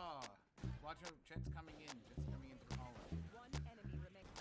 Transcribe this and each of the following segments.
Oh, watch out. Jet's coming in. Jet's coming in through hallway. One enemy remaining.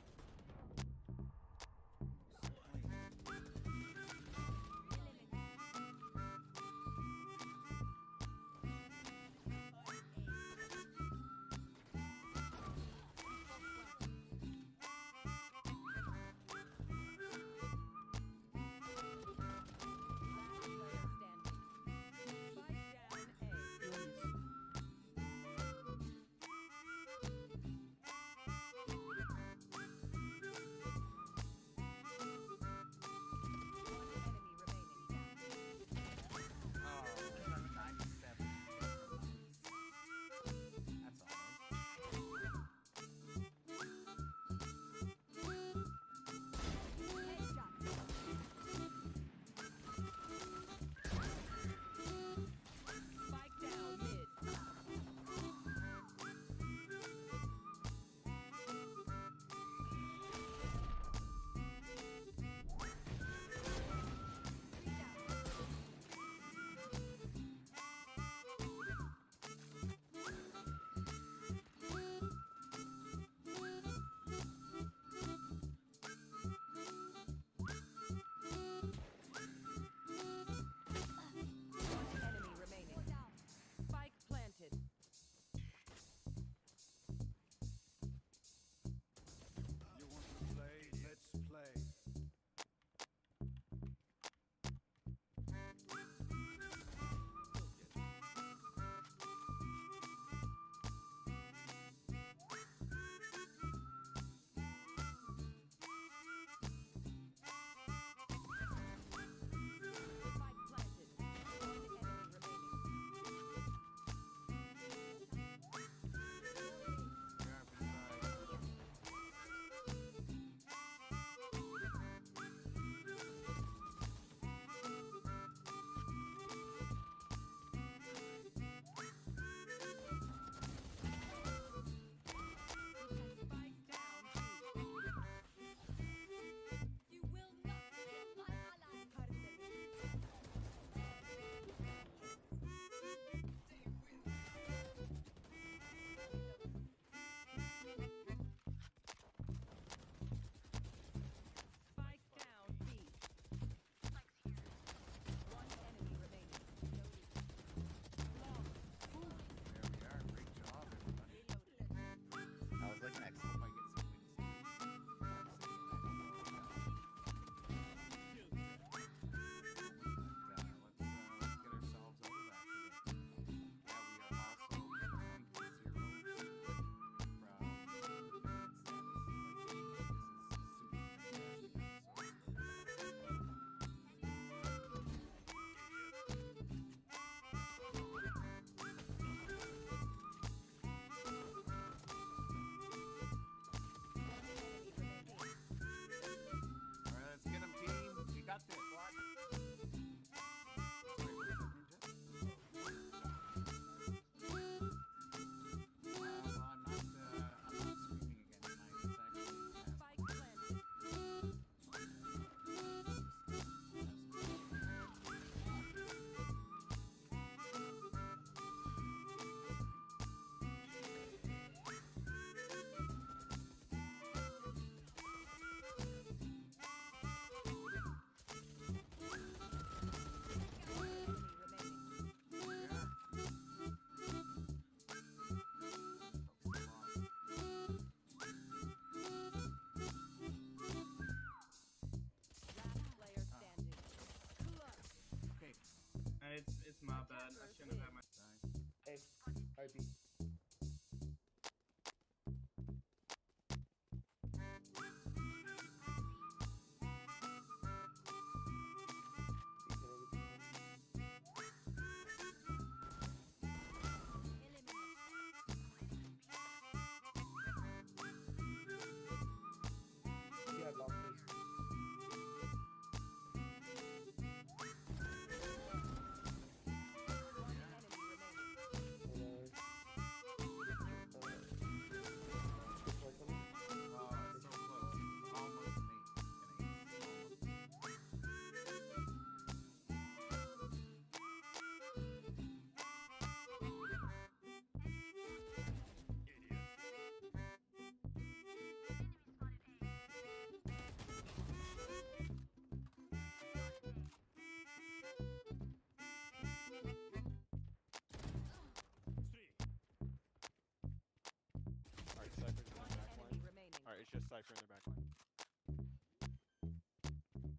Cypher in their back line.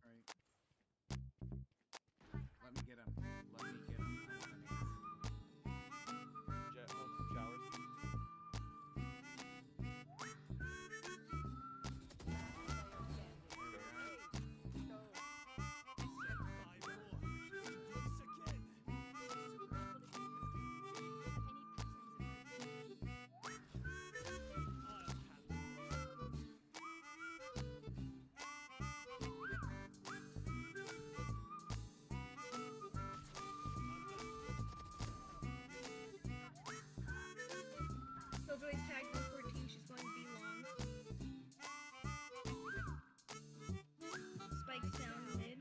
Alright. Let me get him. Let me get him. I want an air. Jet home from showers. Killjoy's tag 114, she's going B long. Spike's down mid.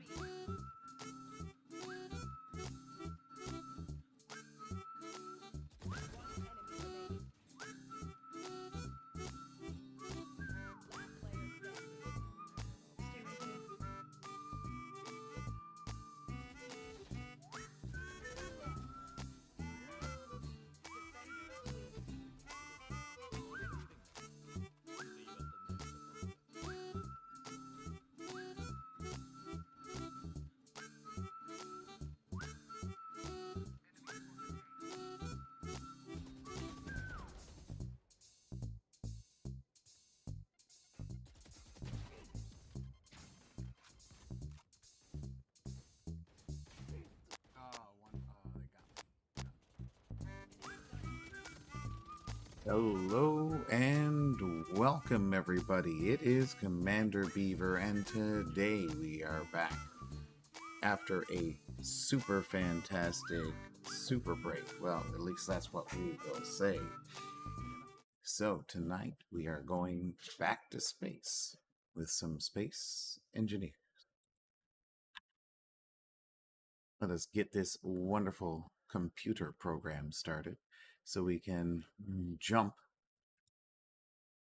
Stay right there. Hello and welcome everybody. It is Commander Beaver and today we are back after a super fantastic super break. Well, at least that's what we will say. So tonight we are going back to space with some space engineers. Let us get this wonderful computer program started so we can jump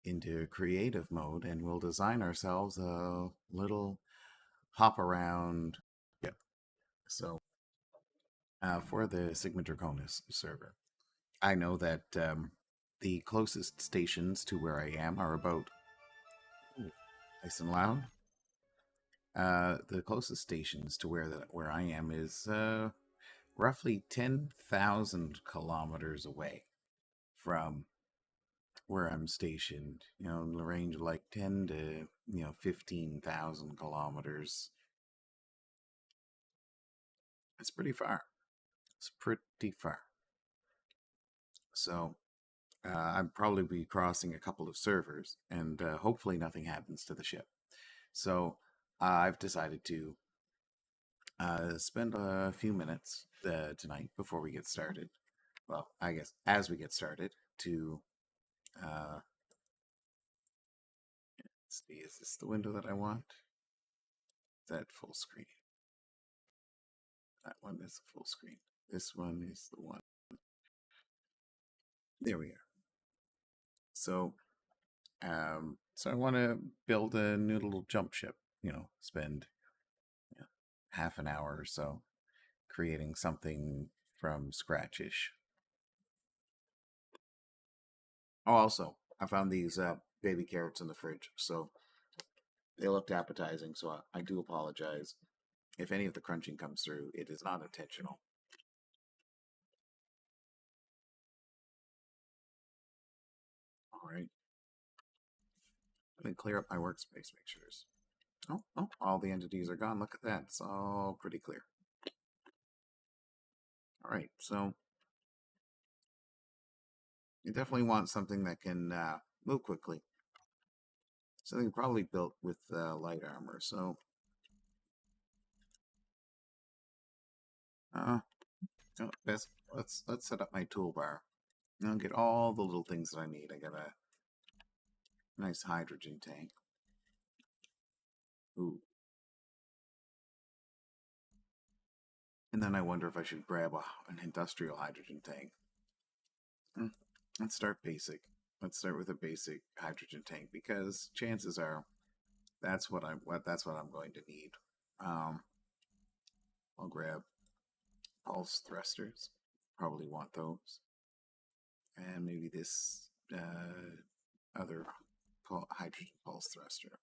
into creative mode and we'll design ourselves a little hop around. Yep. So for the Sigma Draconis server, I know that the closest stations to where I am are about nice and loud. The closest stations to where I am is roughly 10,000 kilometers away from where I'm stationed, in the range of like 10 to 15,000 kilometers. It's pretty far. It's pretty far. So I'd probably be crossing a couple of servers, and hopefully nothing happens to the ship. So I've decided to spend a few minutes tonight before we get started. Well, I guess as we get started to let's see, is this the window that I want? Is that full screen? That one is full screen. This one is the one. There we are. So, so I want to build a new little jump ship. Spend half an hour or so creating something from scratch-ish. Oh, also, I found these baby carrots in the fridge, so they looked appetizing, so I do apologize. If any of the crunching comes through, it is not intentional. Alright. Let me clear up my workspace, make sure there's... Oh, all the entities are gone. Look at that. It's all pretty clear. Alright, so... you definitely want something that can move quickly. Something probably built with light armor, so... let's set up my toolbar. I'll get all the little things that I need. I got a nice hydrogen tank. Ooh. And then I wonder if I should grab an industrial hydrogen tank. Let's start basic. Let's start with a basic hydrogen tank because chances are that's what I'm going to need. I'll grab pulse thrusters. Probably want those. And maybe this other hydrogen pulse thruster.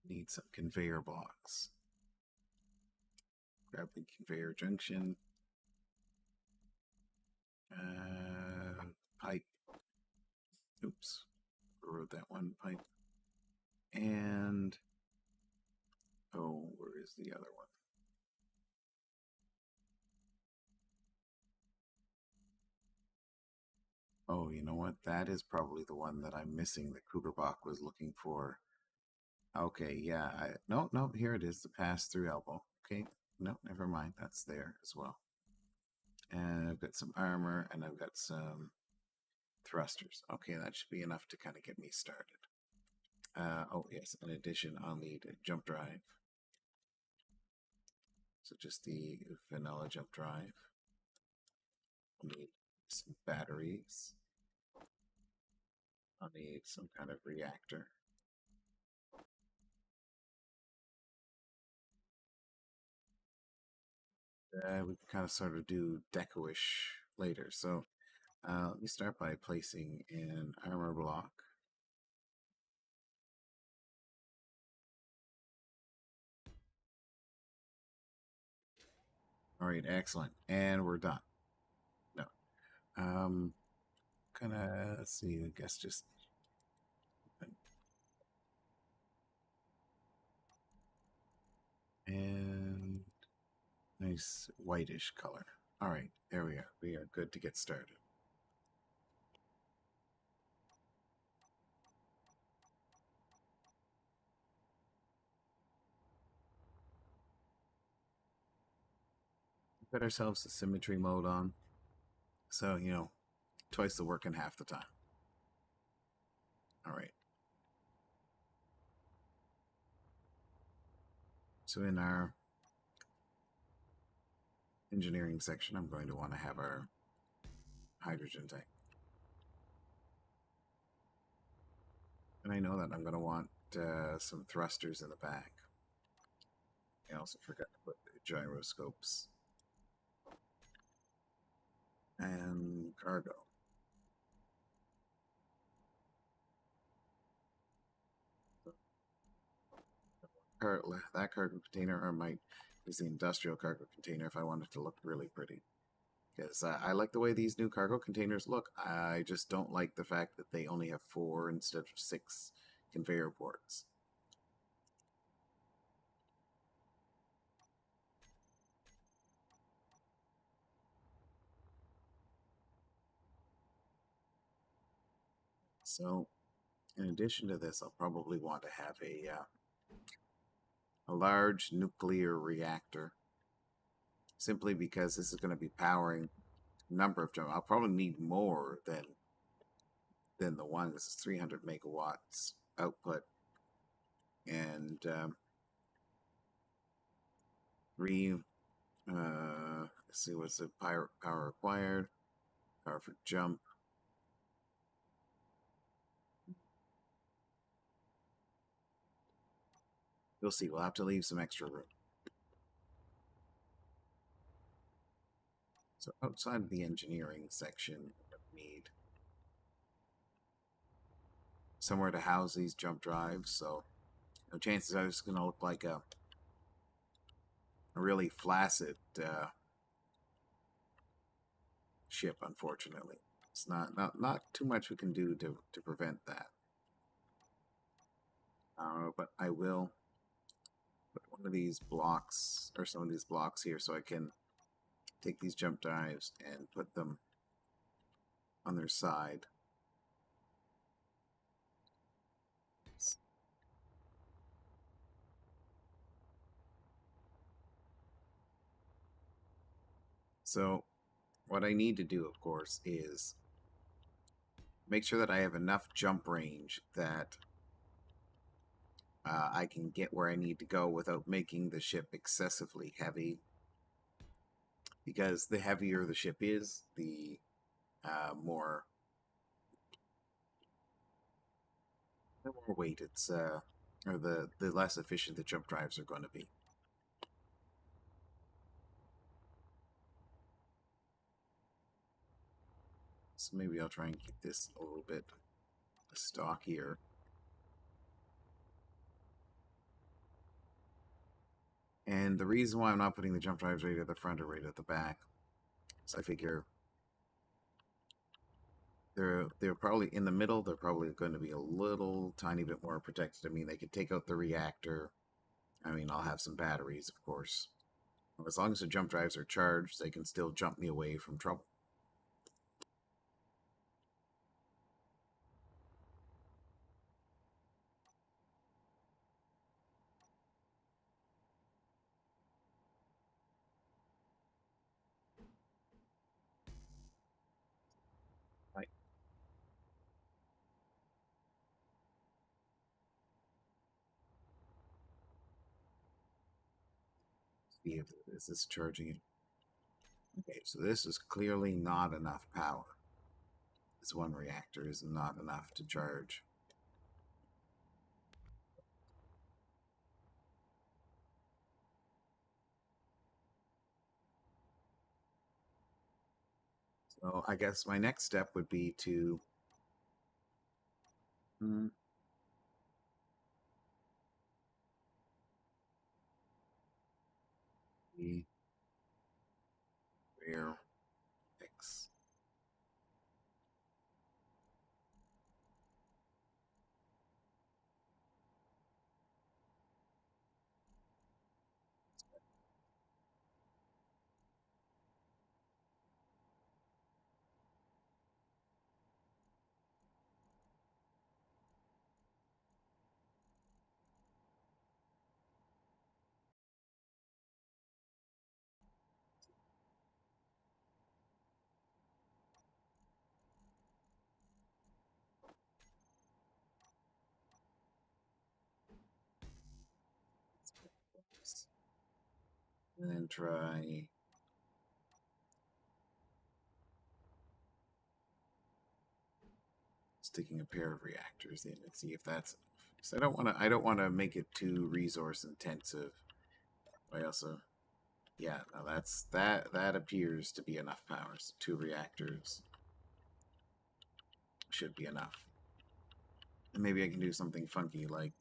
Need some conveyor blocks. Grab the conveyor junction. Pipe. Oops. Wrote that one pipe. And oh, where is the other one? Oh, you know what? That is probably the one that I'm missing that Cougar was looking for. Okay, yeah. No, here it is, the pass-through elbow. Okay, no, never mind. That's there as well. And I've got some armor, and I've got some thrusters. Okay, that should be enough to kind of get me started. Oh, yes, in addition, I'll need a jump drive. So just the vanilla jump drive. I'll need some batteries. I'll need some kind of reactor. We can kind of sort of do deco-ish later. So let me start by placing an armor block. All right, excellent. And we're done. No. Kind of, let's see, I guess just... And nice whitish color. All right, there we are. We are good to get started. Put ourselves the symmetry mode on. So, you know, twice the work in half the time. All right. So in our engineering section, I'm going to want to have our hydrogen tank. And I know that I'm going to want some thrusters in the back. I also forgot to put the gyroscopes and cargo. That cargo container, or might use the industrial cargo container if I want it to look really pretty. Because I like the way these new cargo containers look. I just don't like the fact that they only have 4 instead of 6 conveyor ports. So, in addition to this, I'll probably want to have a large nuclear reactor. Simply because this is going to be powering a number of jump. I'll probably need more than the one. This is 300 megawatts output, and 3. Let's see, what's the power required? Power for jump. You'll see. We'll have to leave some extra room. So outside of the engineering section, we need somewhere to house these jump drives. So no chances are it's going to look like a really flaccid ship. Unfortunately, it's not too much we can do to prevent that. But I will put one of these blocks, or some of these blocks here, so I can take these jump drives and put them on their side. So what I need to do, of course, is make sure that I have enough jump range that I can get where I need to go without making the ship excessively heavy. Because the heavier the ship is, the more weight it's, or the less efficient the jump drives are going to be. So maybe I'll try and keep this a little bit stockier. And the reason why I'm not putting the jump drives right at the front or right at the back is I figure they're probably in the middle. They're probably going to be a little tiny bit more protected. I mean, they could take out the reactor. I mean, I'll have some batteries, of course. As long as the jump drives are charged, they can still jump me away from trouble. Right. See if is this charging it? Okay, so this is clearly not enough power. This one reactor is not enough to charge. So I guess my next step would be to the rear X. And then try sticking a pair of reactors in and see if that's enough. So I don't want to make it too resource intensive. I also yeah, now that appears to be enough power. So 2 reactors should be enough. And maybe I can do something funky like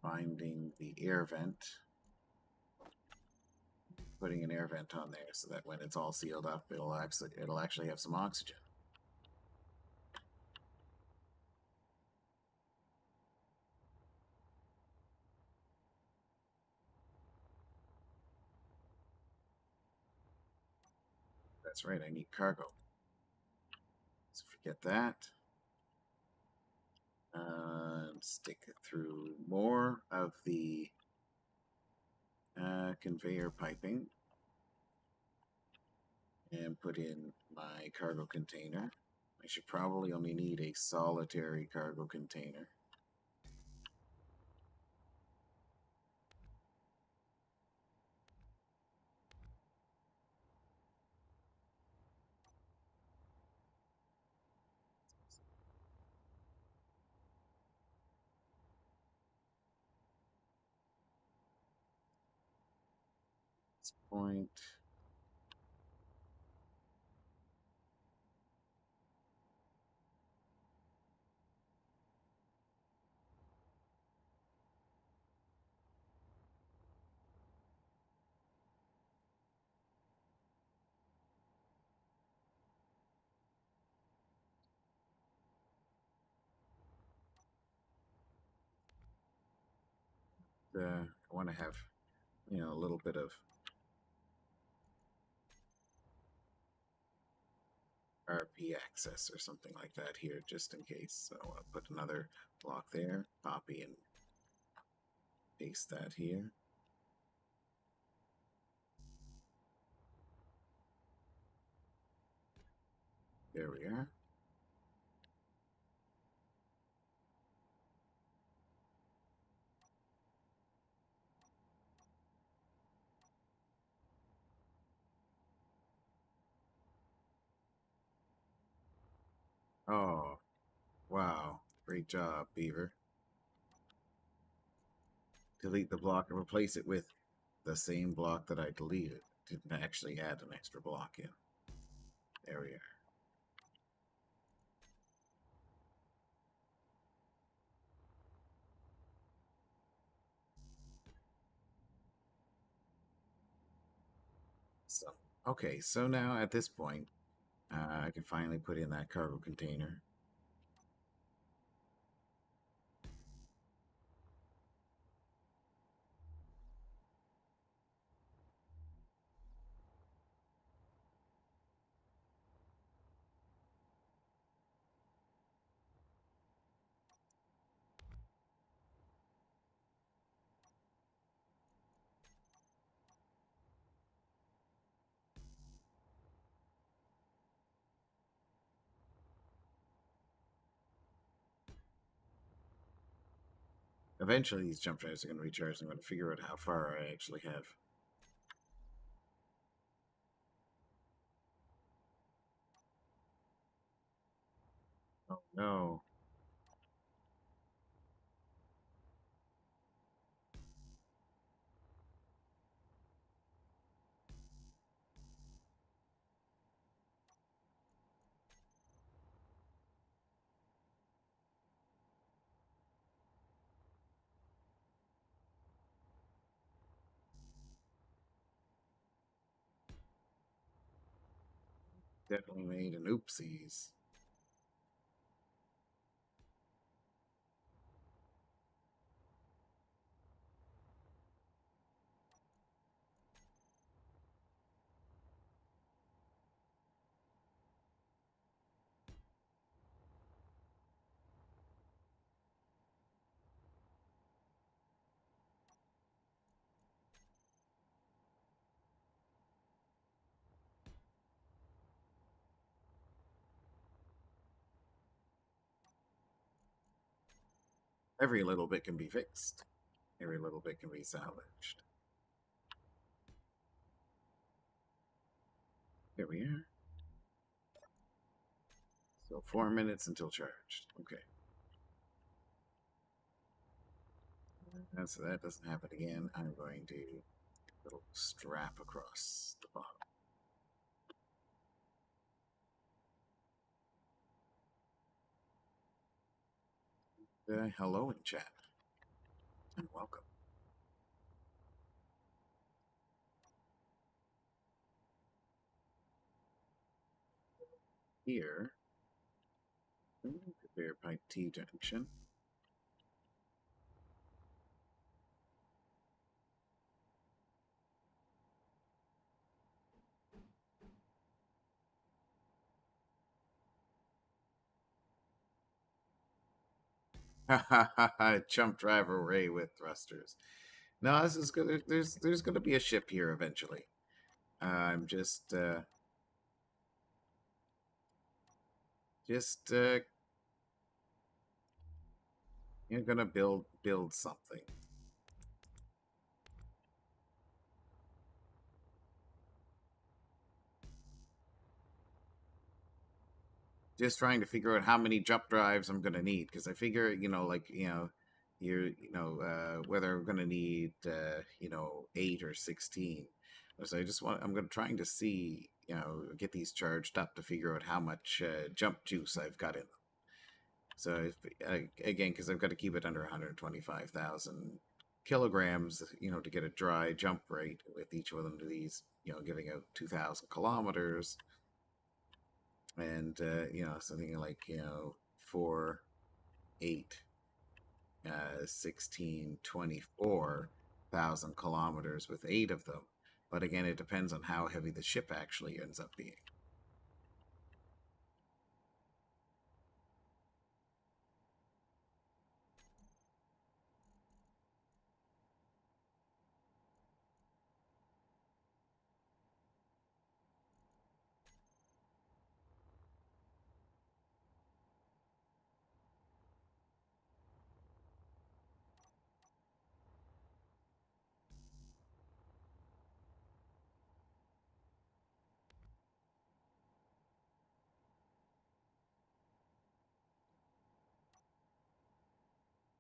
finding the air vent, putting an air vent on there so that when it's all sealed up, it'll actually have some oxygen. That's right, I need cargo. So forget that. Stick through more of the conveyor piping and put in my cargo container. I should probably only need a solitary cargo container. At this point, I want to have, a little bit of RP access or something like that here, just in case. So I'll put another block there, copy and paste that here. There we are. Oh, wow. Great job, Beaver. Delete the block and replace it with the same block that I deleted. Didn't actually add an extra block in. There we are. So, okay, so now at this point, I can finally put in that cargo container. Eventually, these jump drives are going to recharge. I'm going to figure out how far I actually have. Oh no. Definitely made an oopsies. Every little bit can be fixed. Every little bit can be salvaged. There we are. So 4 minutes until charged. Okay. And so that doesn't happen again. I'm going to little strap across the bottom. Hello in chat, and welcome. Here, conveyor pipe T junction. Jump drive array with thrusters. No, this is good. There's going to be a ship here eventually. I'm just you're gonna build something. Just trying to figure out how many jump drives I'm gonna need, because I figure, whether I'm gonna need 8 or 16. So I'm gonna trying to see, get these charged up to figure out how much jump juice I've got in them. So again, because I've got to keep it under 125,000 kilograms, to get a dry jump rate with each one of these, giving out 2,000 kilometers. And something like 4, 8, 16, 24,000 kilometers with 8 of them. But again, it depends on how heavy the ship actually ends up being.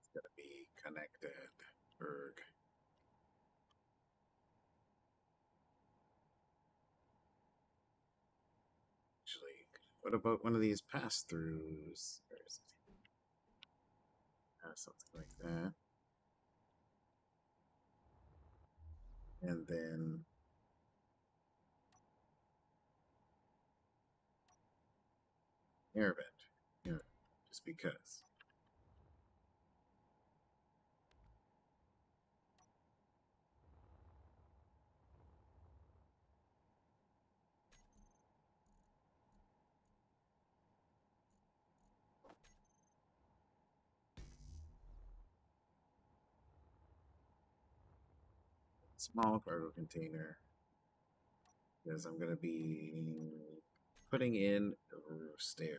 It's going to be connected. Berg. What about one of these pass-throughs? Where is it? Something like that. And then air vent. You know, just because. Small cargo container. Because I'm going to be putting in stairs.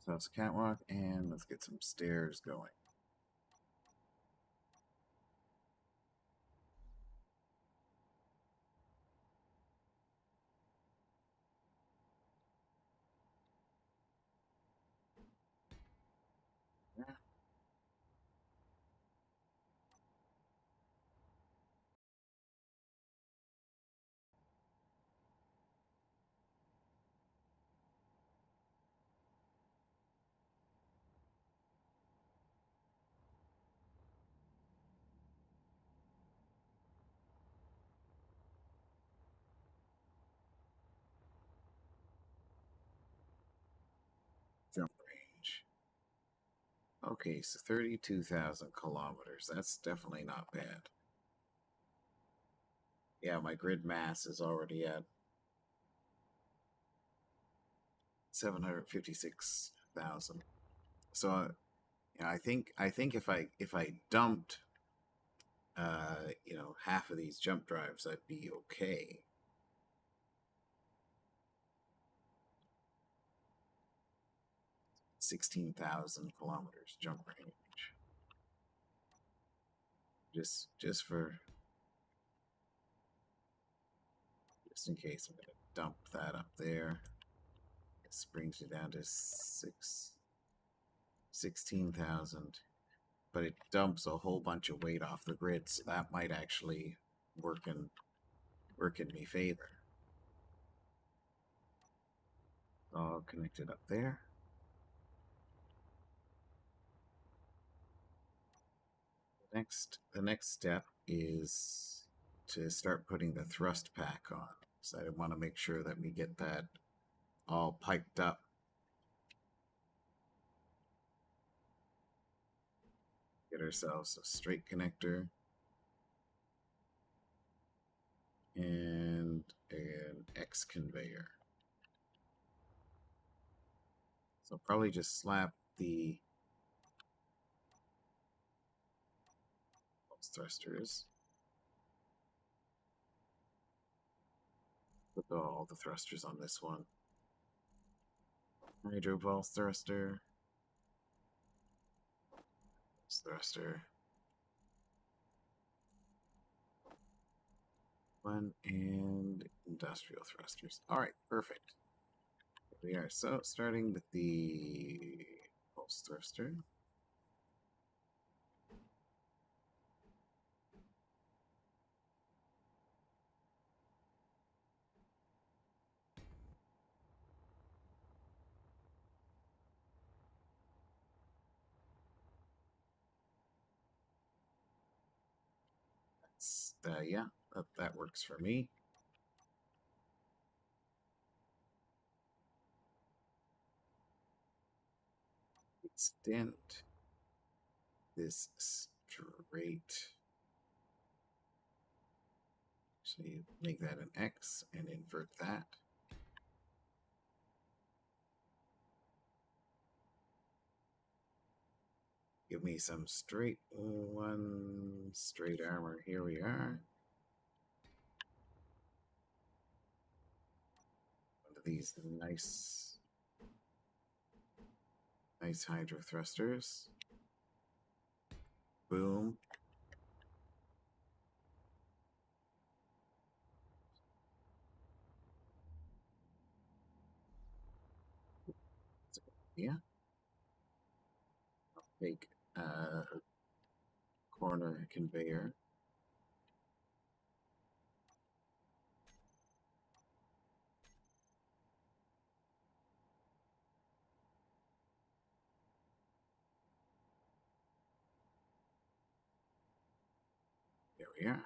So it's a catwalk, and let's get some stairs going. Yeah. Jump range. Okay, so 32,000 kilometers. That's definitely not bad. Yeah, my grid mass is already at 756,000. So, I think if I dumped, half of these jump drives, I'd be okay. 16,000 kilometers jump range. Just in case I'm gonna dump that up there. This brings me down to 16,000. But it dumps a whole bunch of weight off the grid, so that might actually work in me favor. All connected up there. The next step is to start putting the thrust pack on. So I want to make sure that we get that all piped up. Get ourselves a straight connector and an X conveyor. So probably just slap the pulse thrusters. Put all the thrusters on this one. Hydro pulse thruster. Pulse thruster. One and industrial thrusters. All right, perfect. Here we are. So starting with the pulse thruster. Yeah, that works for me. extend this straight. So you make that an X and invert that. Give me some straight armor. Here we are. One of these nice hydro thrusters. Boom. Yeah. I'll take a corner conveyor. There we are.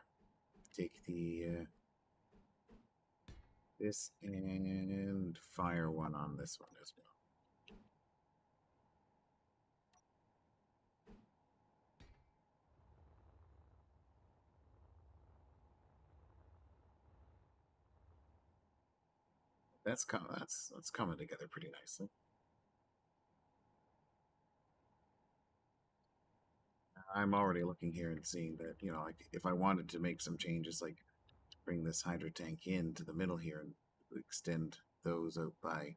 Take the this and fire one on this one as well. That's coming together pretty nicely. I'm already looking here and seeing that, you know, like if I wanted to make some changes, like bring this hydro tank into the middle here and extend those out by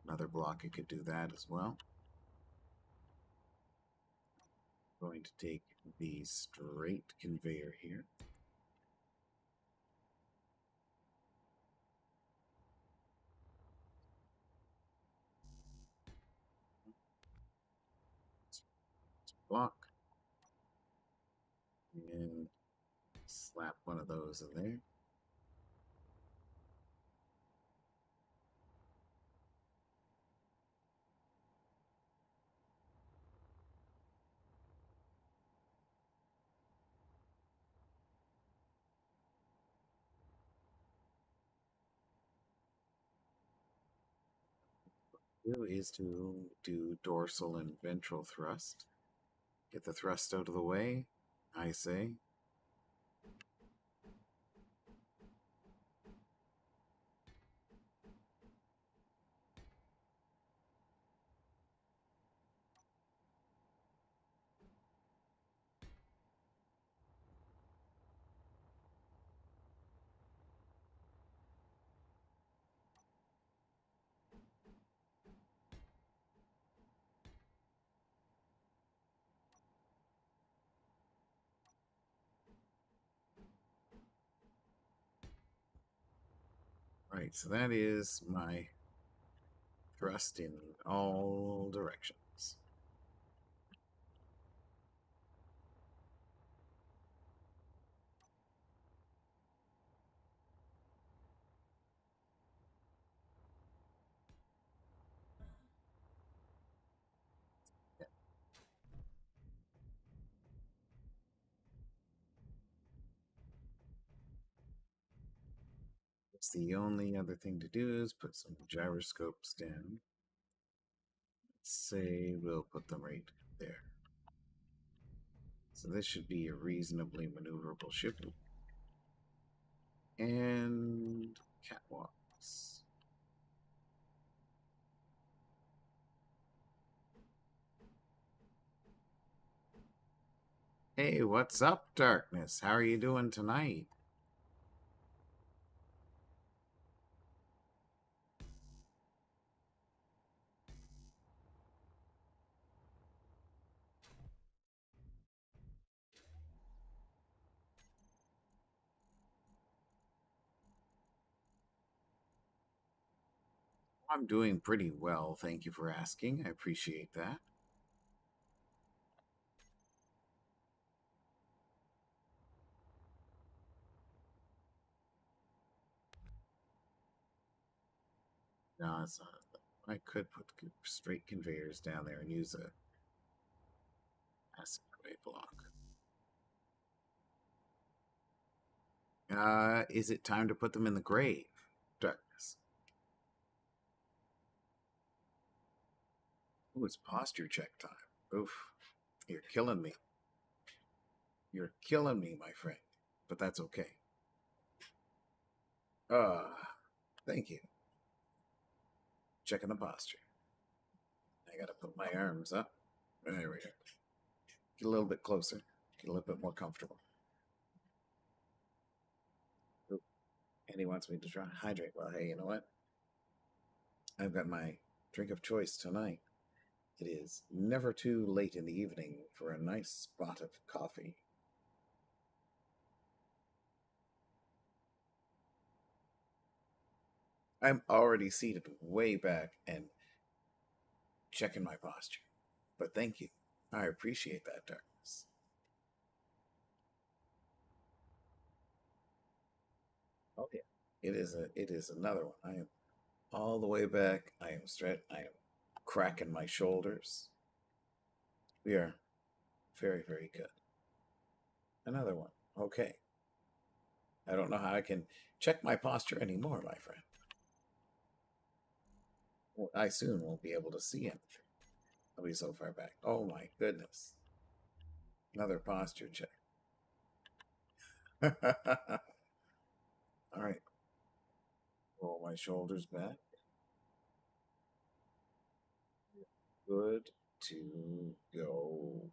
another block, I could do that as well. I'm going to take the straight conveyor here. Block. And slap one of those in there. Is to do dorsal and ventral thrust. Get the thrust out of the way, I say. Right, so that is my thrust in all directions. It's the only other thing to do is put some gyroscopes down. Let's say we'll put them right there. So this should be a reasonably maneuverable ship. And catwalks. Hey, what's up, Darkness? How are you doing tonight? I'm doing pretty well, thank you for asking. I appreciate that. No, it's not. I could put straight conveyors down there and use a passageway block. Is it time to put them in the grave, Darkness? Ooh, it's posture check time. Oof. You're killing me. You're killing me, my friend. But that's okay. Thank you. Checking the posture. I gotta put my arms up. There we go. Get a little bit closer. Get a little bit more comfortable. Ooh. And he wants me to try hydrate. Well, hey, you know what? I've got my drink of choice tonight. It is never too late in the evening for a nice spot of coffee. I'm already seated way back and checking my posture. But thank you. I appreciate that, Darkness. Oh yeah. It is another one. I am all the way back. I am stretched. I am cracking my shoulders. We are very, very good. Another one. Okay. I don't know how I can check my posture anymore, my friend. Well, I soon won't be able to see anything. I'll be so far back. Oh my goodness. Another posture check. All right. Roll my shoulders back. Good to go.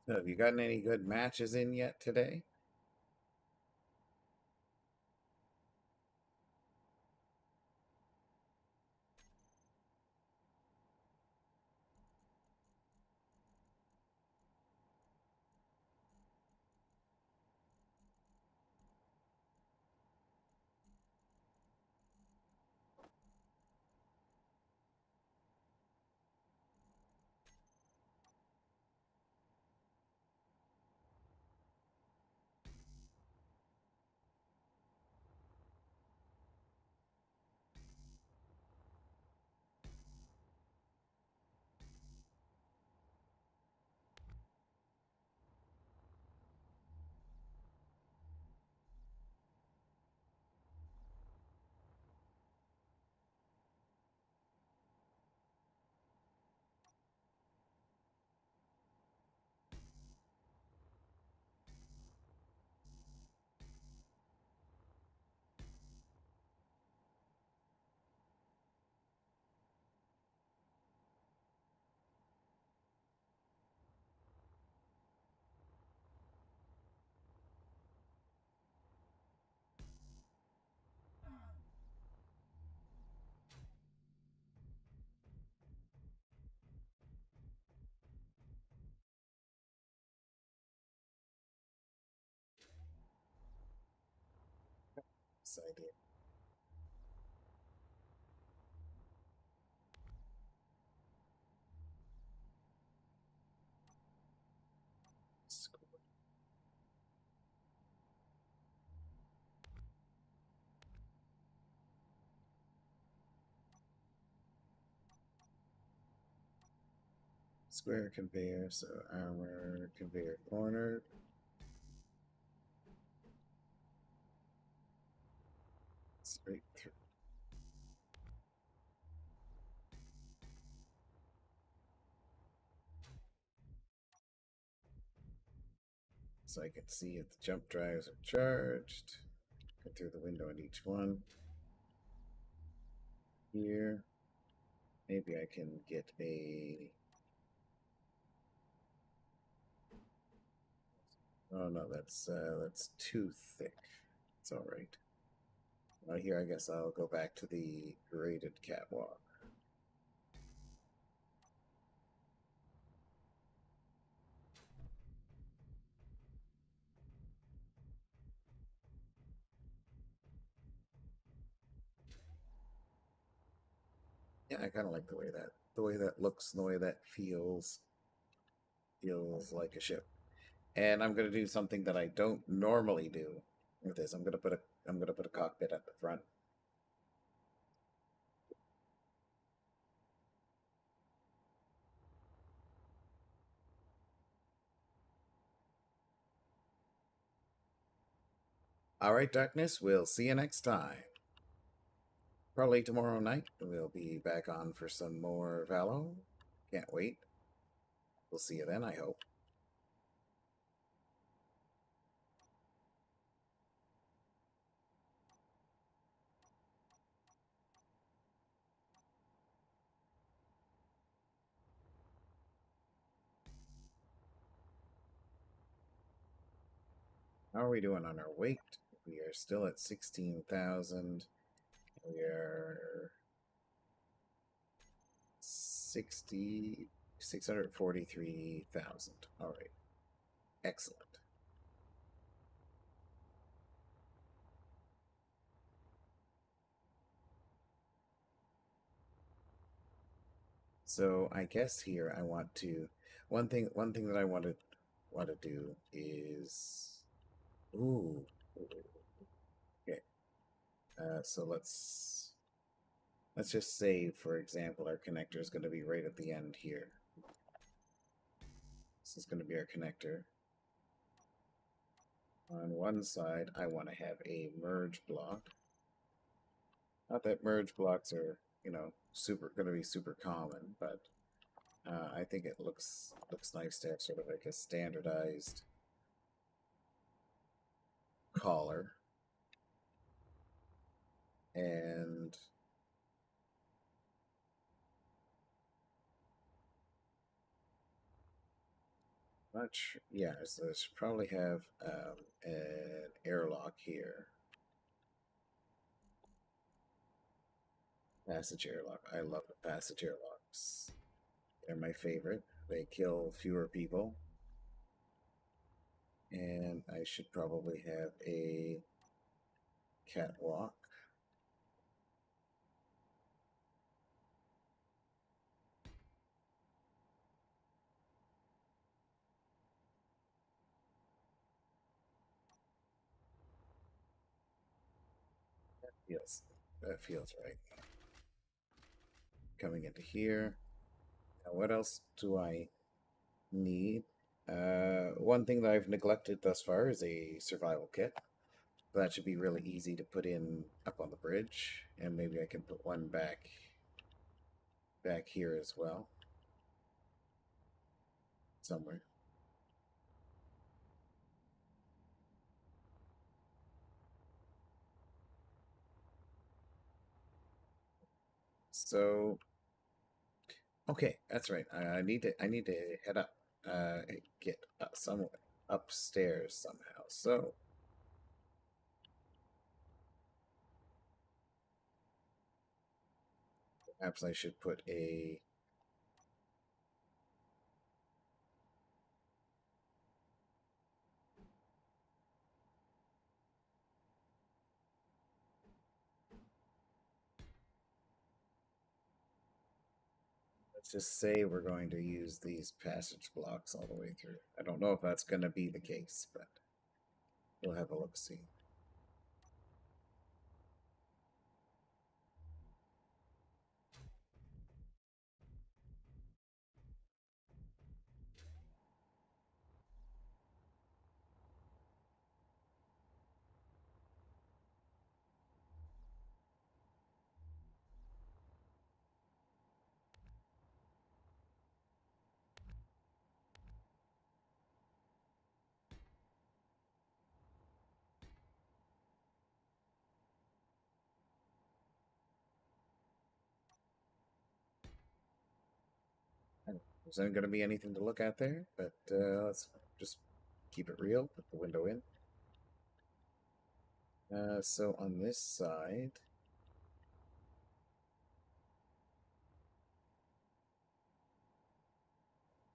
So have you gotten any good matches in yet today? Yes, I did. Square conveyor, so armor conveyor corner. Straight through. So I can see if the jump drives are charged. Go through the window in each one. Here. Maybe I can get a... Oh no, that's too thick. It's all right. Here, I guess I'll go back to the graded catwalk. Yeah, I kind of like the way that looks, and the way that feels like a ship. And I'm gonna do something that I don't normally do with this. I'm gonna put a cockpit at the front. All right, Darkness. We'll see you next time. Probably tomorrow night. We'll be back on for some more Valo. Can't wait. We'll see you then, I hope. How are we doing on our weight? We are still at 16,000. We are 643,000. All right. Excellent. So I guess here I want to one thing that I want to do is ooh okay. So let's just say, for example, our connector is going to be right at the end here. This is going to be our connector. On one side, I want to have a merge block. Not that merge blocks are, you know, super going to be super common, but I think it looks nice to have sort of like a standardized collar. And not sure. Yeah, so this should probably have an airlock here. Passage airlock. I love the passage airlocks. They're my favorite. They kill fewer people. And I should probably have a catwalk. Yes, that feels right. Coming into here. Now, what else do I need? One thing that I've neglected thus far is a survival kit. That should be really easy to put in up on the bridge, and maybe I can put one back here as well, somewhere. So, okay, that's right. I need to head up, get somewhere upstairs somehow. So, perhaps I should put a. Let's just say we're going to use these passage blocks all the way through. I don't know if that's going to be the case, but we'll have a look see. Is there going to be anything to look at there? But let's just keep it real. Put the window in. So on this side,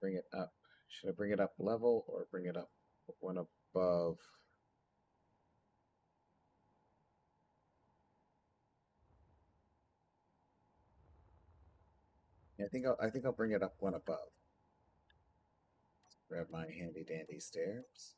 bring it up. Should I bring it up level or bring it up one above? I think I'll bring it up one above. Grab my handy dandy stairs.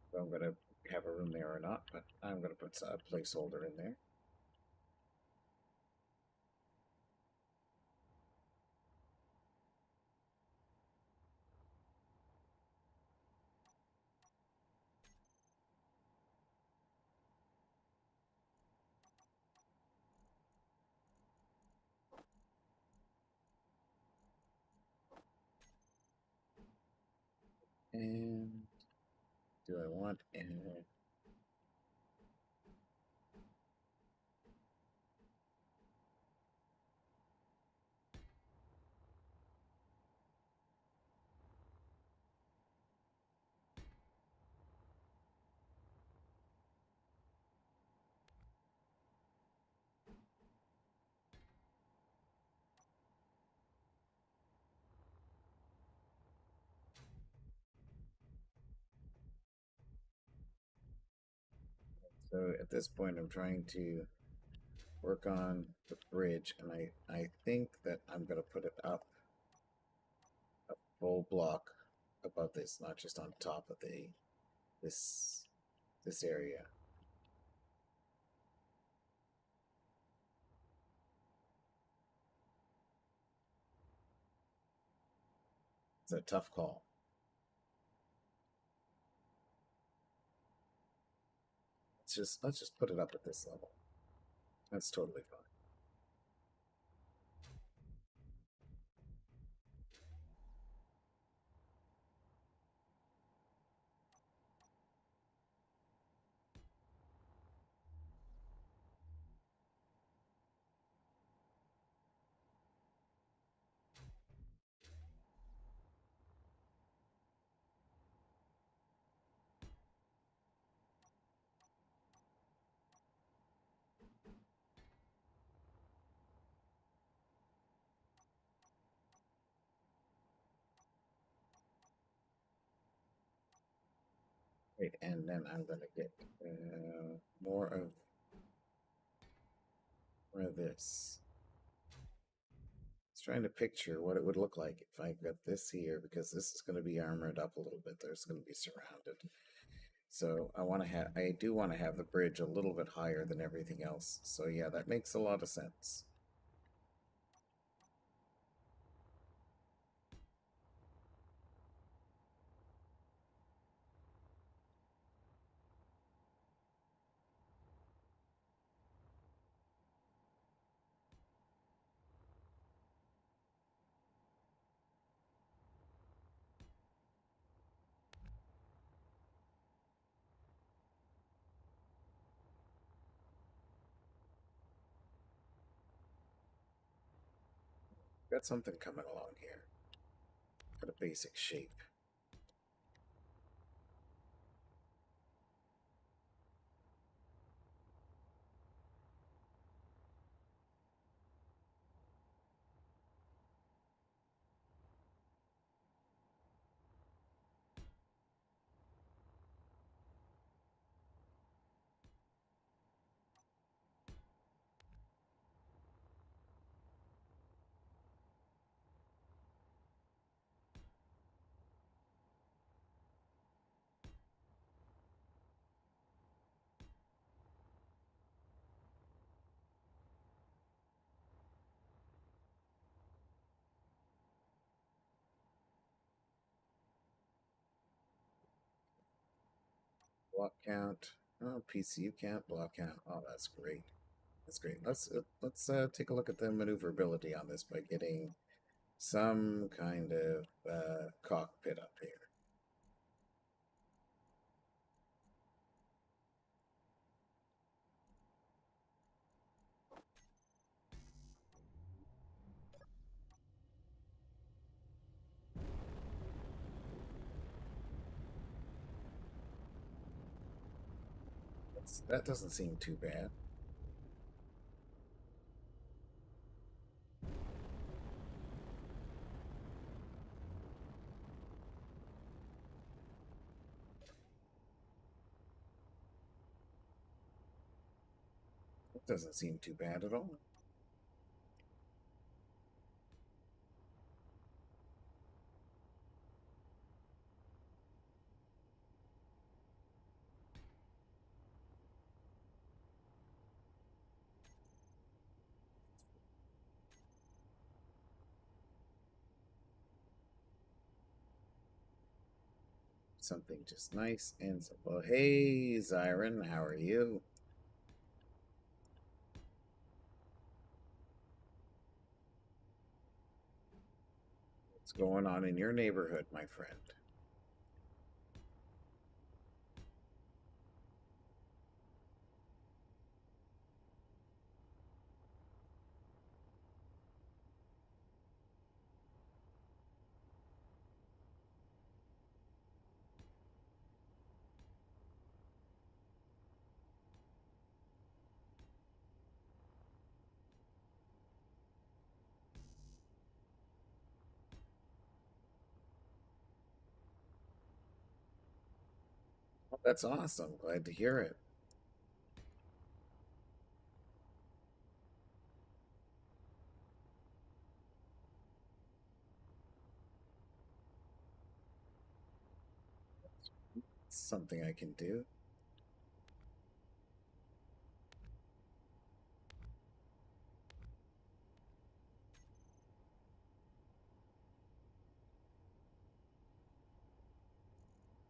So I'm gonna have a room there or not, but I'm gonna put a placeholder in there. And do I want so at this point I'm trying to work on the bridge, and I think that I'm gonna put it up a full block above this, not just on top of this area. It's a tough call. Let's just put it up at this level. That's totally fine. Right, and then I'm gonna get more of this. It's trying to picture what it would look like if I got this here, because this is going to be armored up a little bit. There's going to be surrounded. So I do want to have the bridge a little bit higher than everything else. So yeah, that makes a lot of sense. Got something coming along here. Got a basic shape. Block count. Oh, PCU count, block count. Oh, that's great. That's great. Let's take a look at the maneuverability on this by getting some kind of cockpit up here. That doesn't seem too bad. It doesn't seem too bad at all. Something just nice and simple. Hey, Zyron, how are you? What's going on in your neighborhood, my friend? Oh, that's awesome. Glad to hear it. It's something I can do.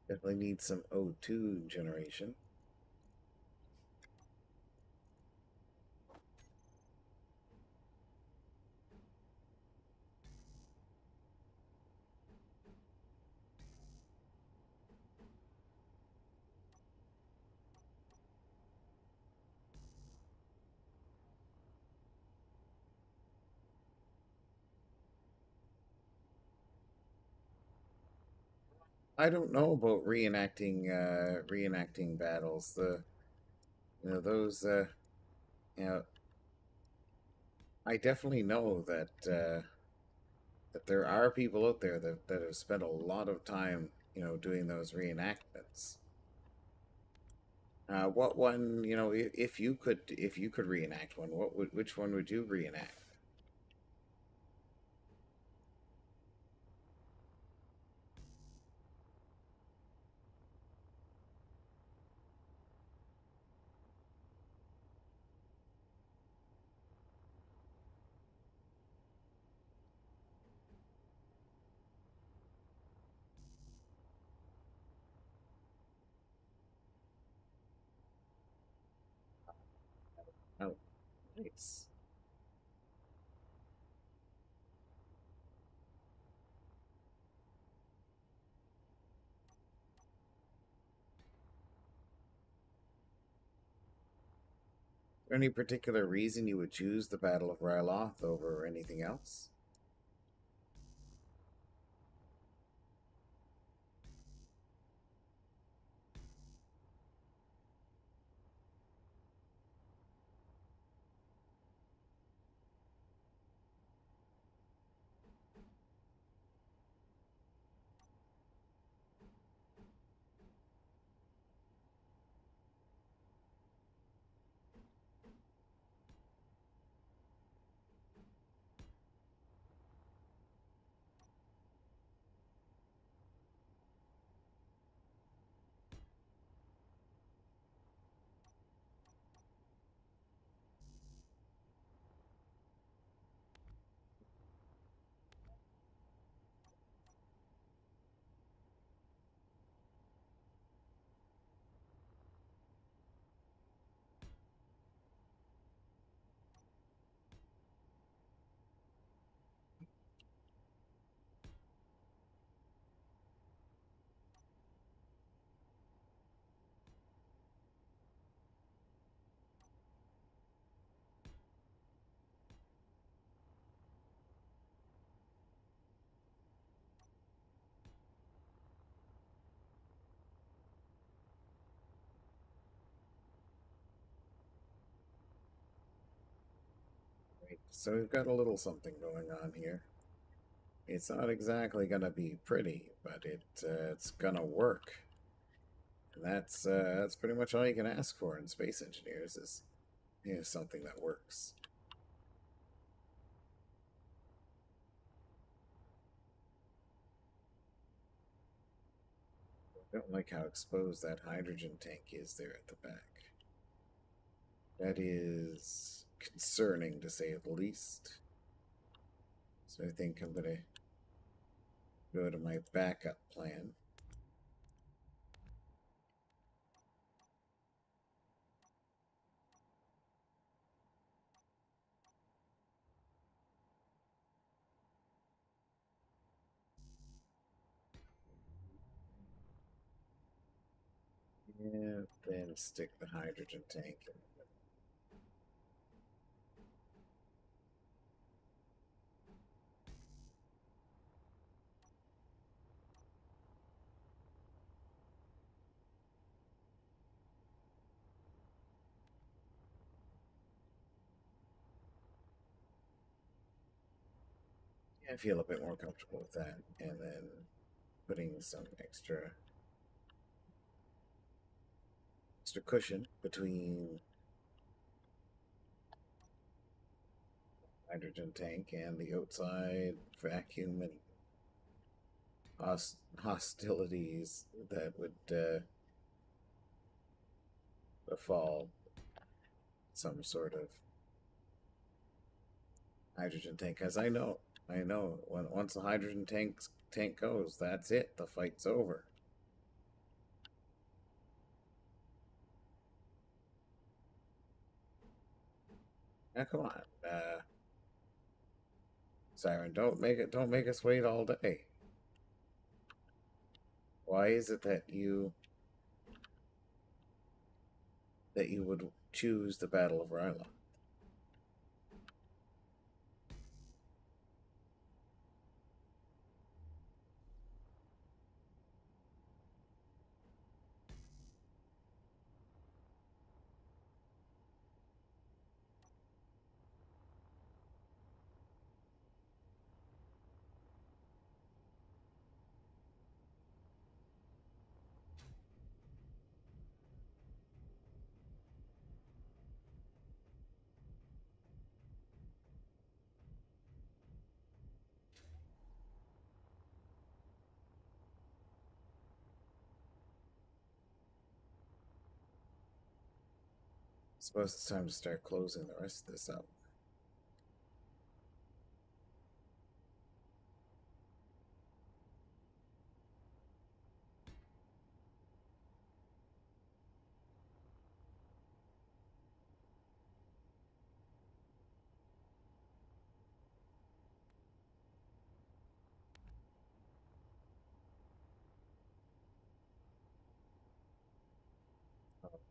Definitely need some O2 generation. I don't know about reenacting battles. Those you know I definitely know that there are people out there that have spent a lot of time, doing those reenactments. What one, if you could reenact one, which one would you reenact? Oh, nice. Any particular reason you would choose the Battle of Ryloth over anything else? So we've got a little something going on here. It's not exactly gonna be pretty, but it's gonna work. And that's pretty much all you can ask for in space engineers is something that works. I don't like how exposed that hydrogen tank is there at the back. That is concerning to say the least. So I think I'm gonna go to my backup plan. And then stick the hydrogen tank in. I feel a bit more comfortable with that. And then putting some extra cushion between hydrogen tank and the outside vacuum and hostilities that would befall some sort of hydrogen tank. Because I know once the hydrogen tank goes, that's it. The fight's over. Now come on, Siren, don't make us wait all day. Why is it that you would choose the Battle of Ryla? I suppose it's time to start closing the rest of this up.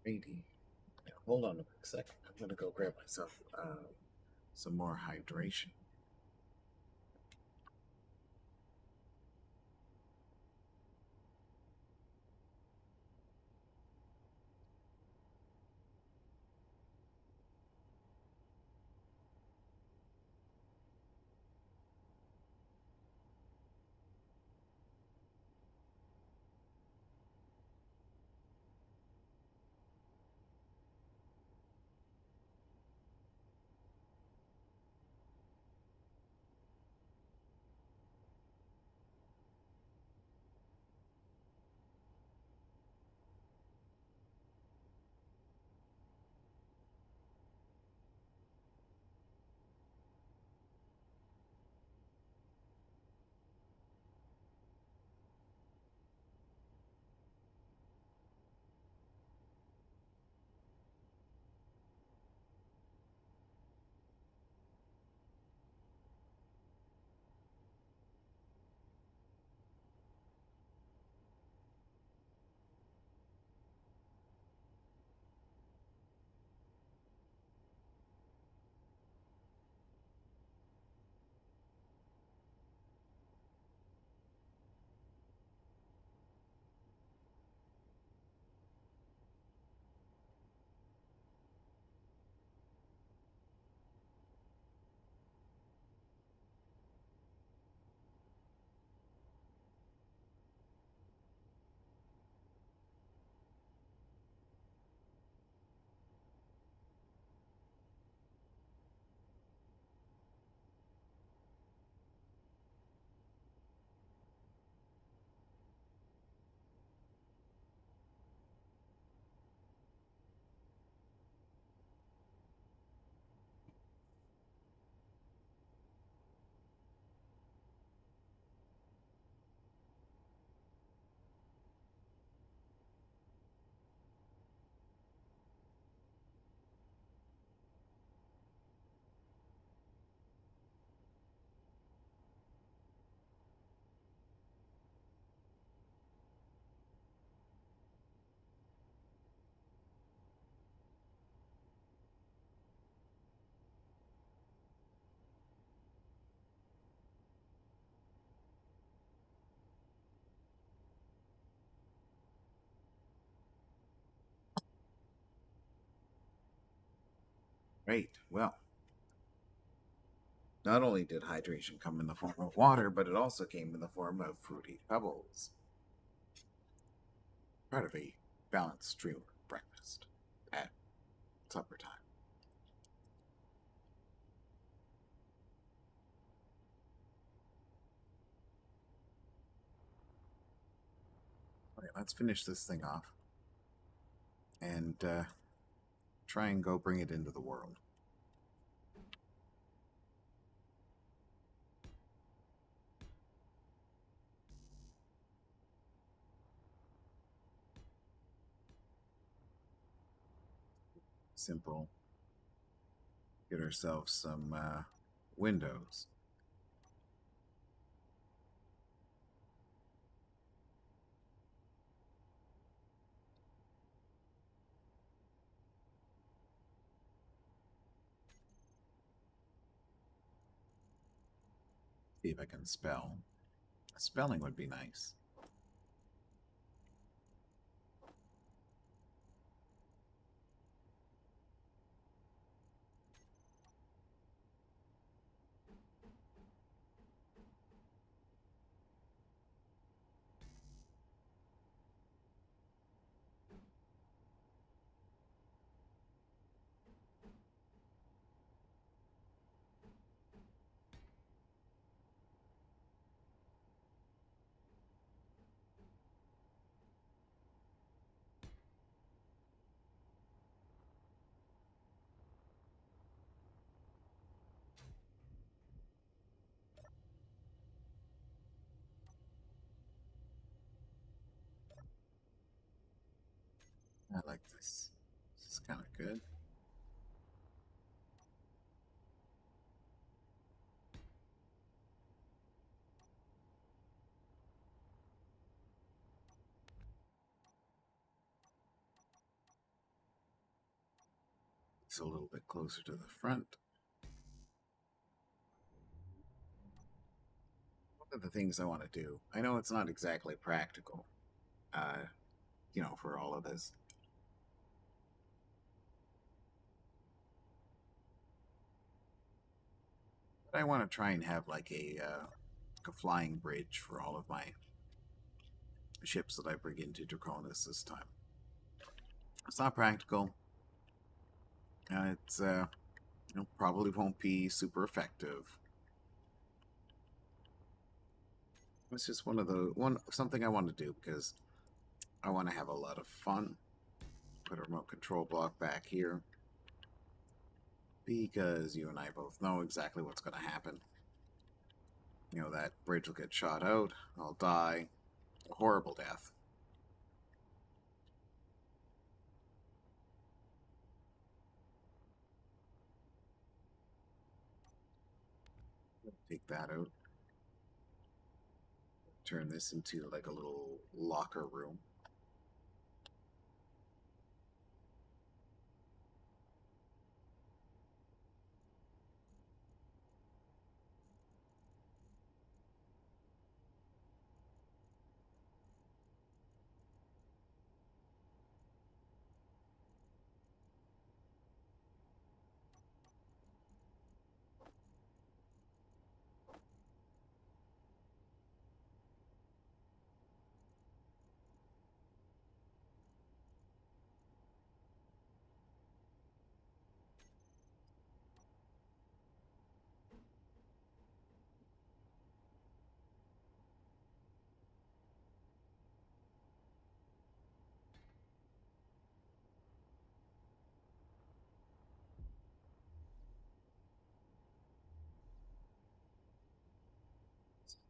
Alrighty. Now, hold on a quick second. I'm gonna go grab myself some more hydration. Right. Well, not only did hydration come in the form of water, but it also came in the form of fruity pebbles. Part of a balanced stream breakfast at supper time. Okay, let's finish this thing off and try and go bring it into the world. Simple. Get ourselves some windows. See if I can spell. Spelling would be nice. I like this. This is kind of good. It's a little bit closer to the front. One of the things I want to do, I know it's not exactly practical, for all of this. But I want to try and have like a flying bridge for all of my ships that I bring into Draconis this time. It's not practical. It's probably won't be super effective. It's just something I want to do because I want to have a lot of fun. Put a remote control block back here because you and I both know exactly what's going to happen. That bridge will get shot out. I'll die a horrible death. Take that out. Turn this into like a little locker room.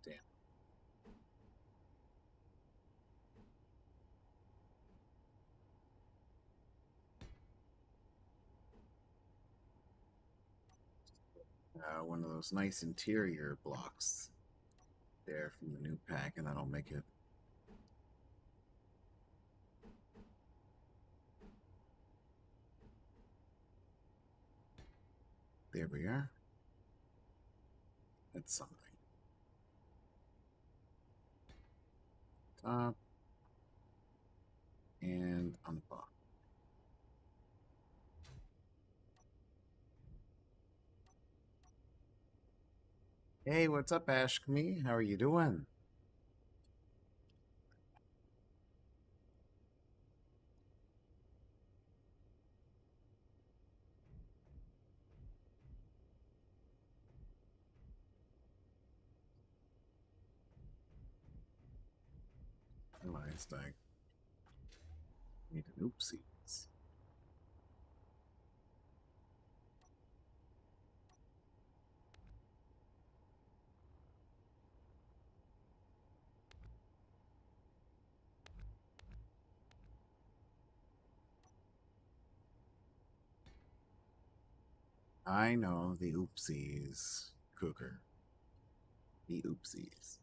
Damn. One of those nice interior blocks there from the new pack, and that'll make it. There we are. That's something. Top and on the bottom. Hey, what's up, Ashkme? How are you doing? Realized I made an oopsies. I know the oopsies, Cougar. The oopsies.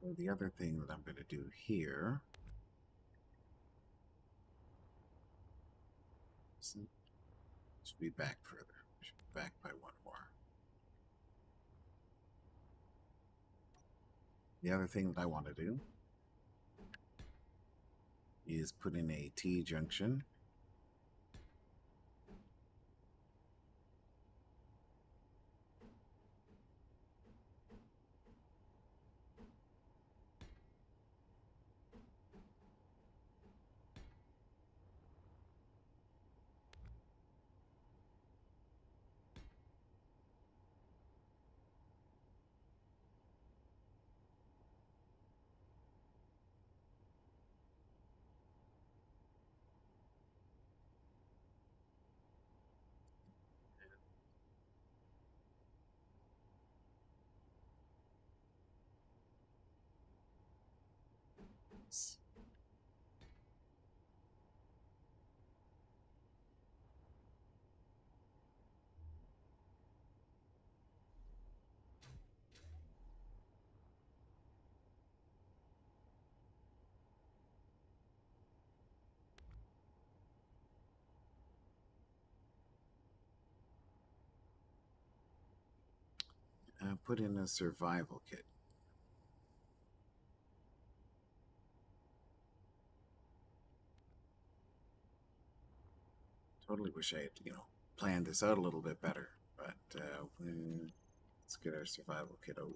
So the other thing that I'm going to do here should be back further. Should be back by one more. The other thing that I want to do is put in a T junction. Put in a survival kit. Totally wish I had, planned this out a little bit better. But let's get our survival kit out.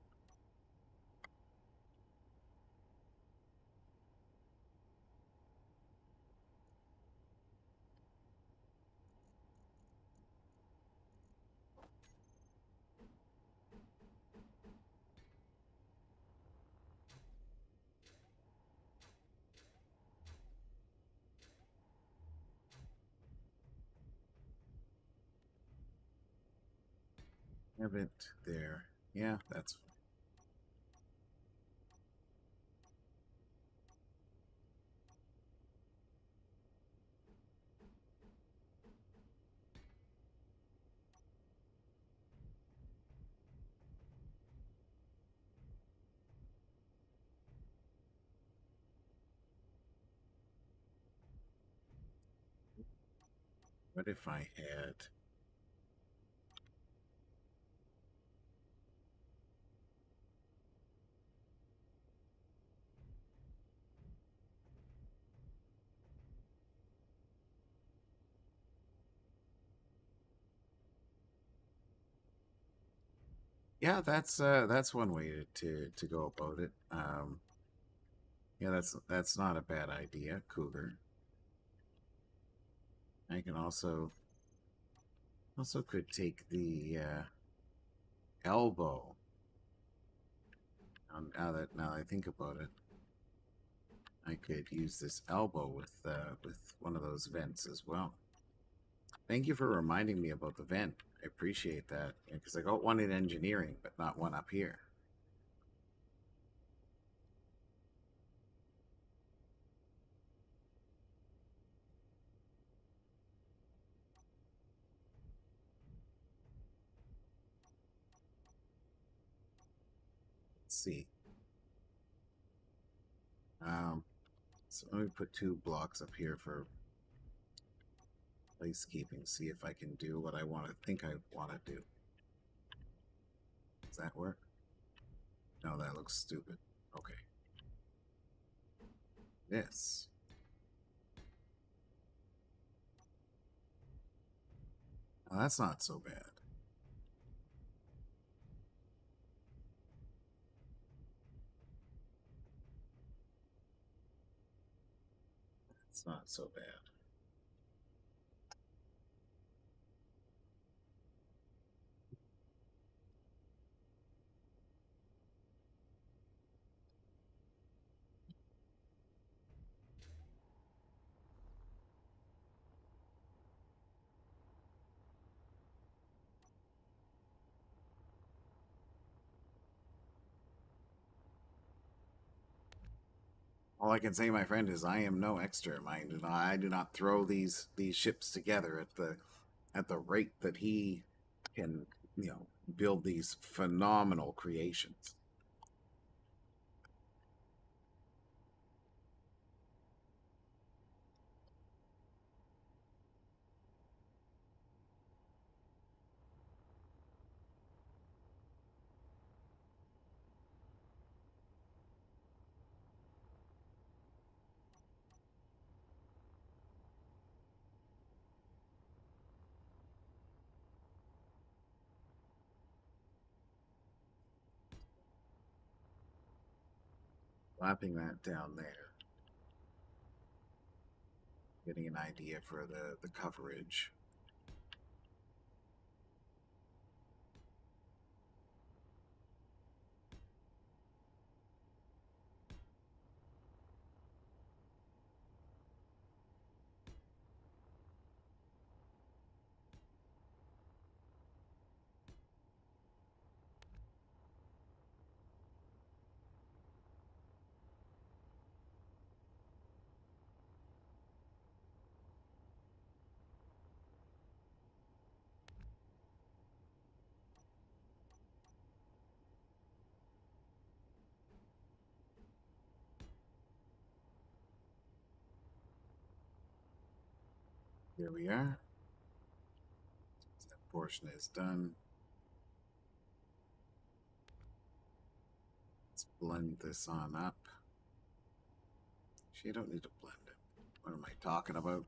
Have it there. Yeah, that's fine. What if I had... Yeah, that's one way to go about it. Yeah, that's not a bad idea, Cougar. I can also could take the elbow. Now I think about it, I could use this elbow with one of those vents as well. Thank you for reminding me about the vent. I appreciate that because I got one in engineering, but not one up here. see. So let me put 2 blocks up here for placekeeping. See if I can do what I think I want to do. Does that work? No, that looks stupid. Okay. This. Now, that's not so bad. It's not so bad. All I can say, my friend, is I am no expert. I do not throw these ships together at the rate that he can, build these phenomenal creations. Slapping that down there, getting an idea for the coverage. Here we are. That portion is done. Let's blend this on up. You don't need to blend it. What am I talking about?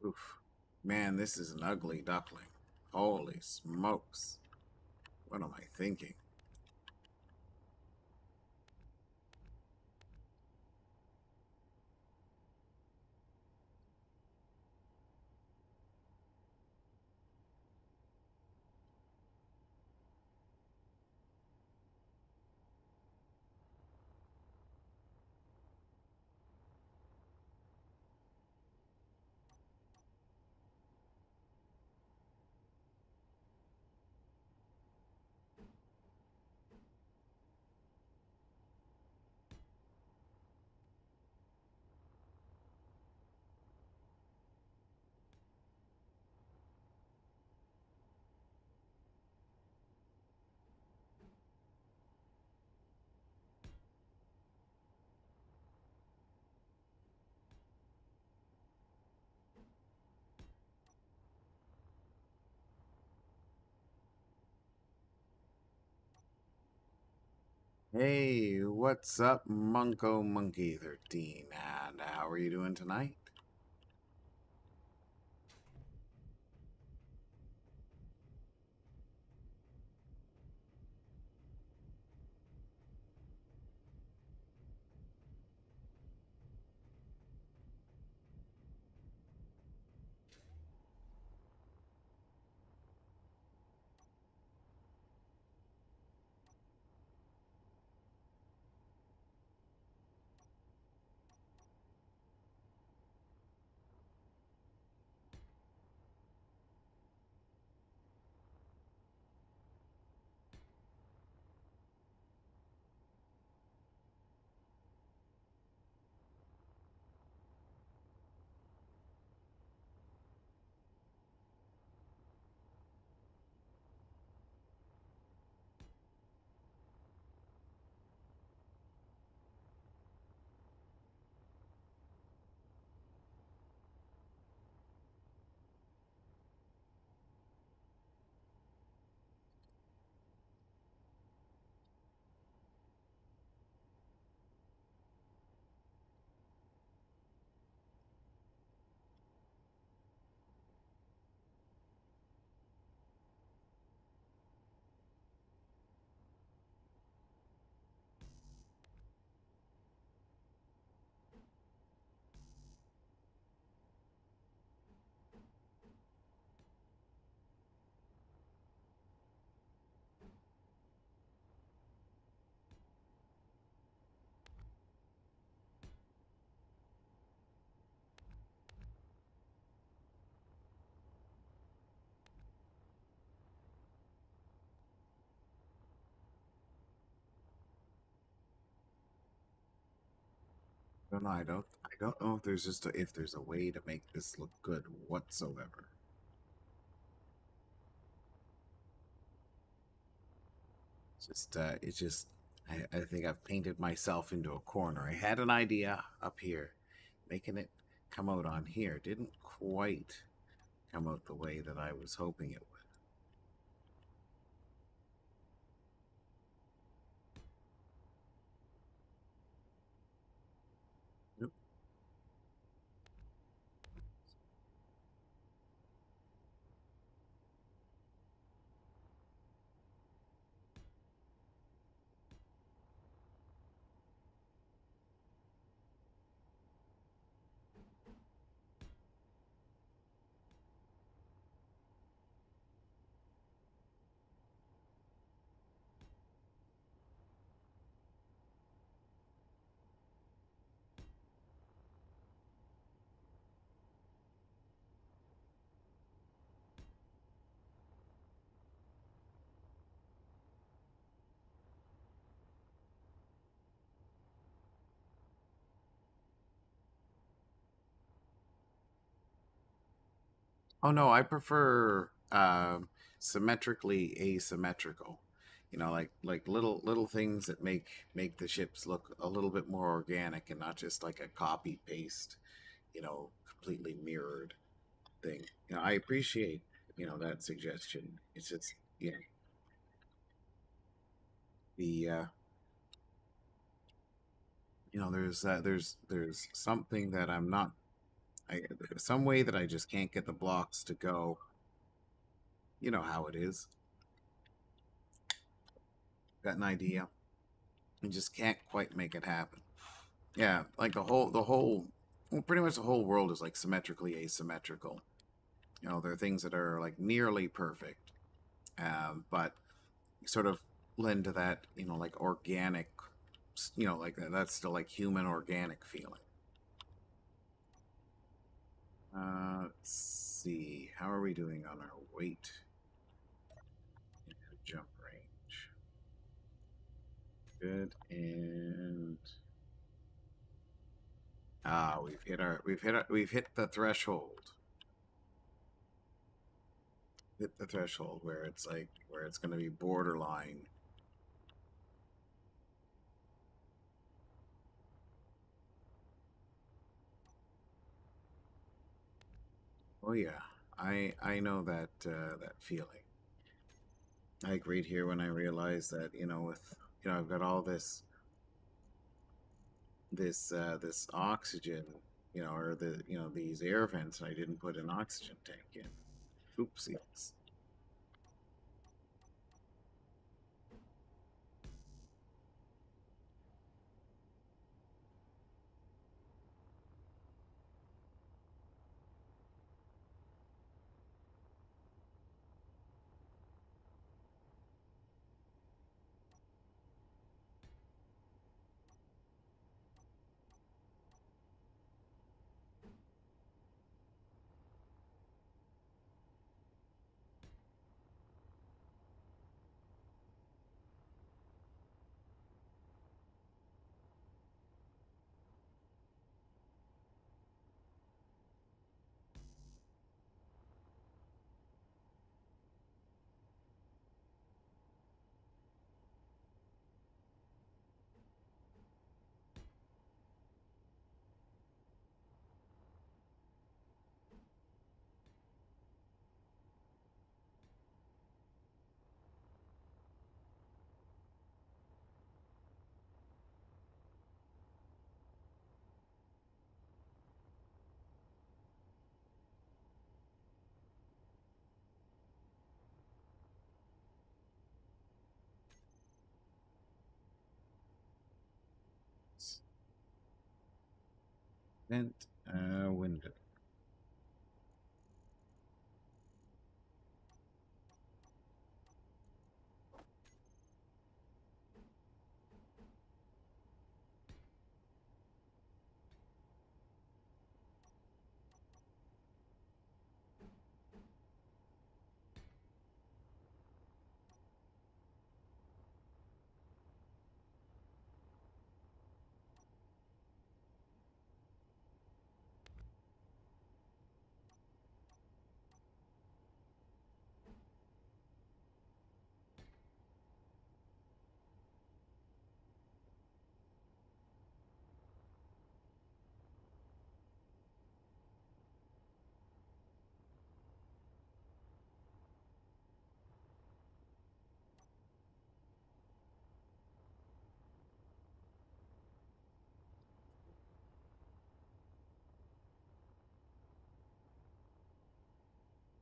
Oof. Man, this is an ugly duckling. Holy smokes. What am I thinking? Hey, what's up, Munko Monkey 13? And how are you doing tonight? No, I don't know if there's if there's a way to make this look good whatsoever. It's just, I think I've painted myself into a corner. I had an idea up here, making it come out on here. Didn't quite come out the way that I was hoping it would. Nope. Oh no, I prefer symmetrically asymmetrical. You know, like little things that make the ships look a little bit more organic and not just like a copy paste, completely mirrored thing. I appreciate that suggestion. It's just the there's something that I'm not there's some way that I just can't get the blocks to go. You know how it is. Got an idea and just can't quite make it happen. Yeah, like well, pretty much the whole world is like symmetrically asymmetrical. There are things that are like nearly perfect, but sort of lend to that, like organic, like that's still like human organic feeling. Let's see, how are we doing on our weight and jump range? Good, and we've hit the threshold. Hit the threshold where it's like where it's going to be borderline. Oh yeah, I know that feeling. I agreed here when I realized that with I've got all this oxygen, or these air vents, and I didn't put an oxygen tank in. Oopsies. Vent, window.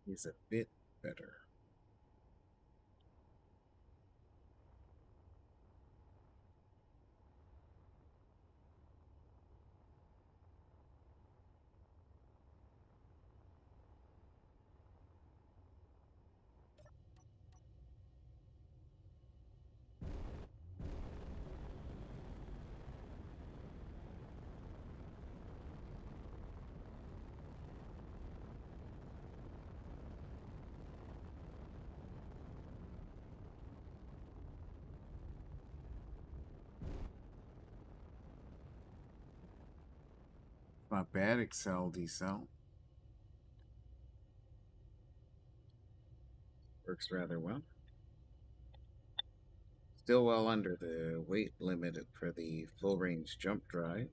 Is a bit better. Not bad, Excel decel. Works rather well. Still well under the weight limit for the full range jump drive.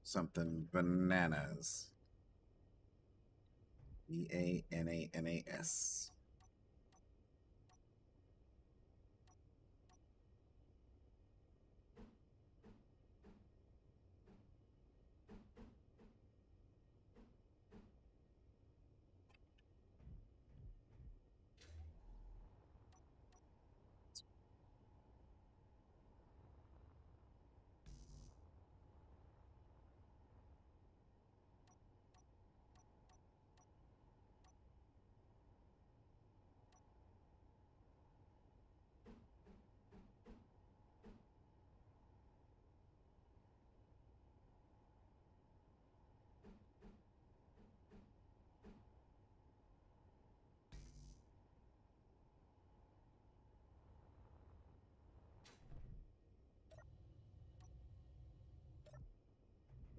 Something bananas. Bananas.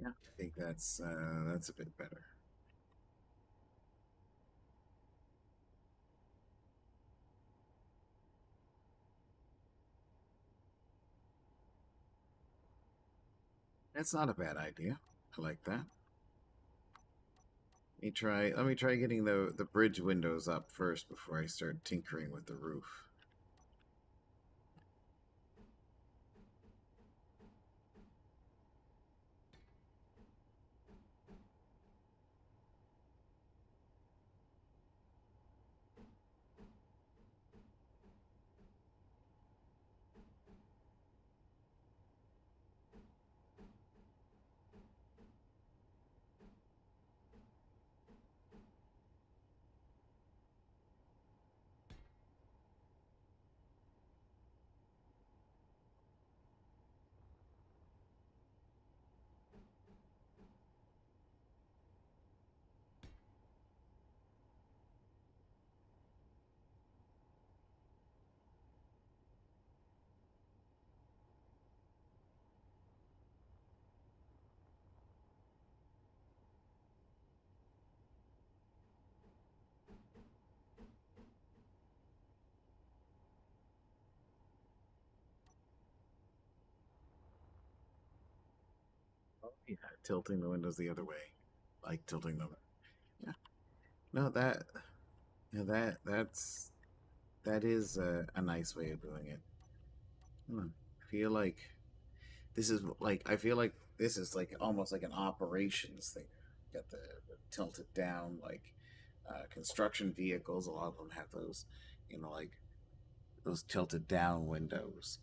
Yeah, I think that's a bit better. That's not a bad idea. I like that. Let me try getting the bridge windows up first before I start tinkering with the roof. Oh, yeah, tilting the windows the other way, like tilting them. Yeah, no, that is a nice way of doing it. I feel like I feel like this is like almost like an operations thing. Got the tilted down like construction vehicles. A lot of them have those, like those tilted down windows.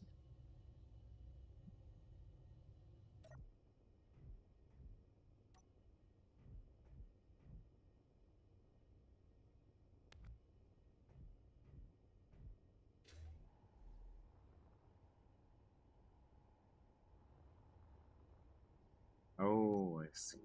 Oh, I see.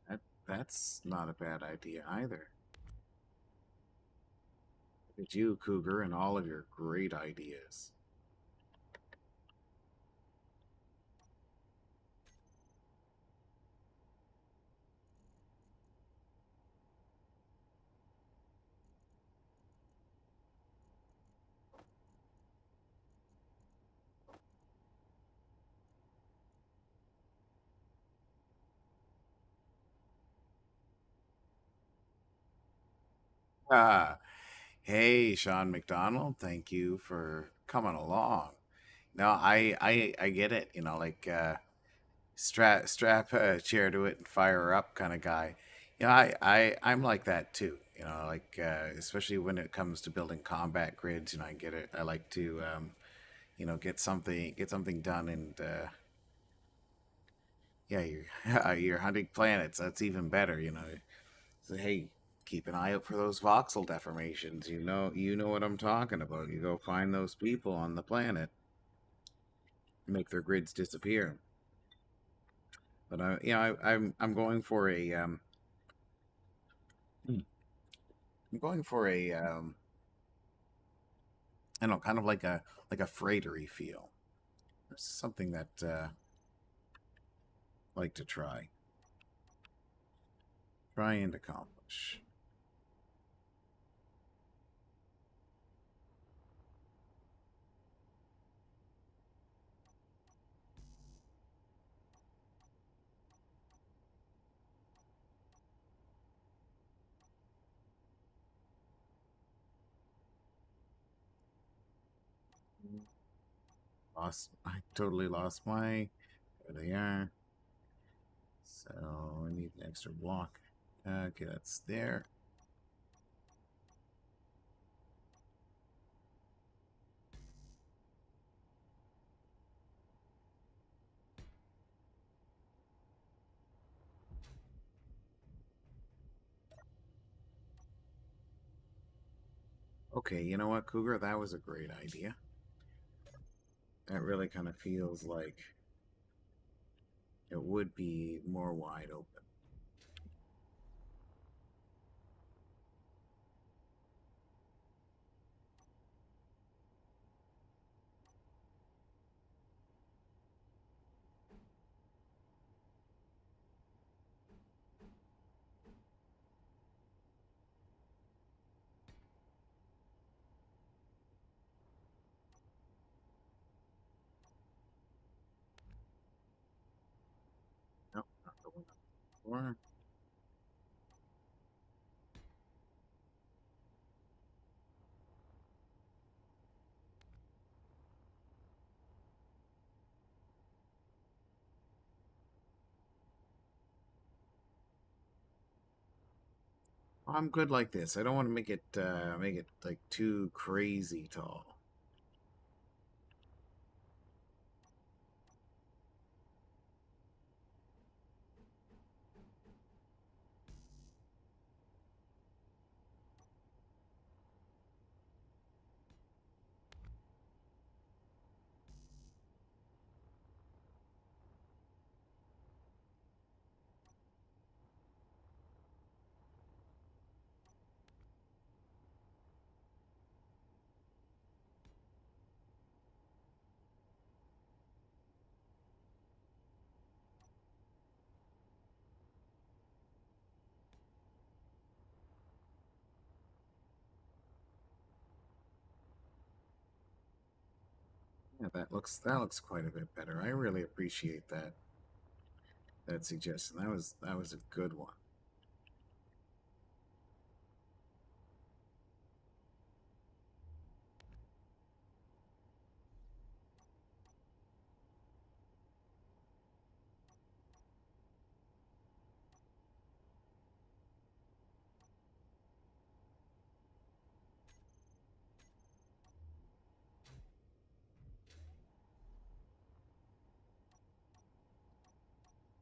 That that's not a bad idea either. Look at you, Cougar, and all of your great ideas. Ah, hey, Sean McDonald, thank you for coming along. No, I get it. Like strap a chair to it and fire up kind of guy. I'm like that too. Like especially when it comes to building combat grids. I get it. I like to get something done, and yeah, you're hunting planets. That's even better. So hey, keep an eye out for those voxel deformations. You know what I'm talking about. You go find those people on the planet, make their grids disappear. But I'm going for a I'm going for a I don't know, kind of like a freightery feel. It's something that I like to try and accomplish. I totally lost my. There they are. So I need an extra block. Okay, that's there. Okay, you know what, Cougar? That was a great idea. That really kind of feels like it would be more wide open. Nope, not the one before. I'm good like this. I don't want to make it like too crazy tall. Yeah, that looks quite a bit better. I really appreciate that suggestion. That was a good one.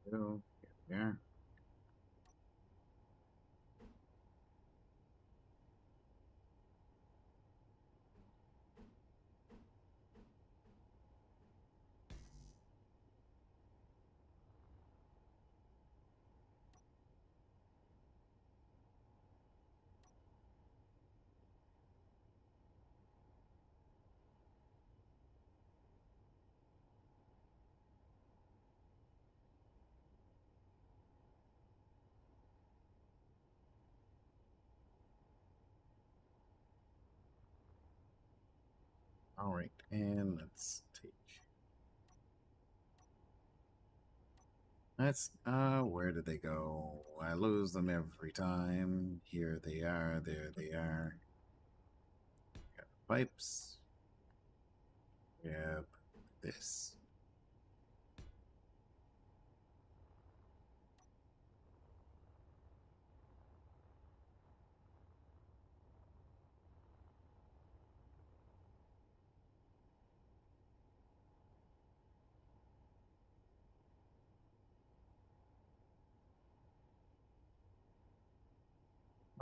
So, here we are. All right, and let's take. Where did they go? I lose them every time. Here they are, there they are. Got pipes. Yep, this.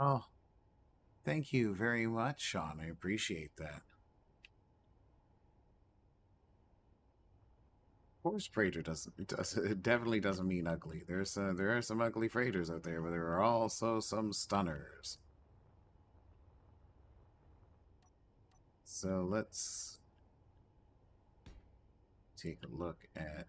Oh, thank you very much, Sean. I appreciate that. Of course, freighter it definitely doesn't mean ugly. There are some ugly freighters out there, but there are also some stunners. So let's take a look at.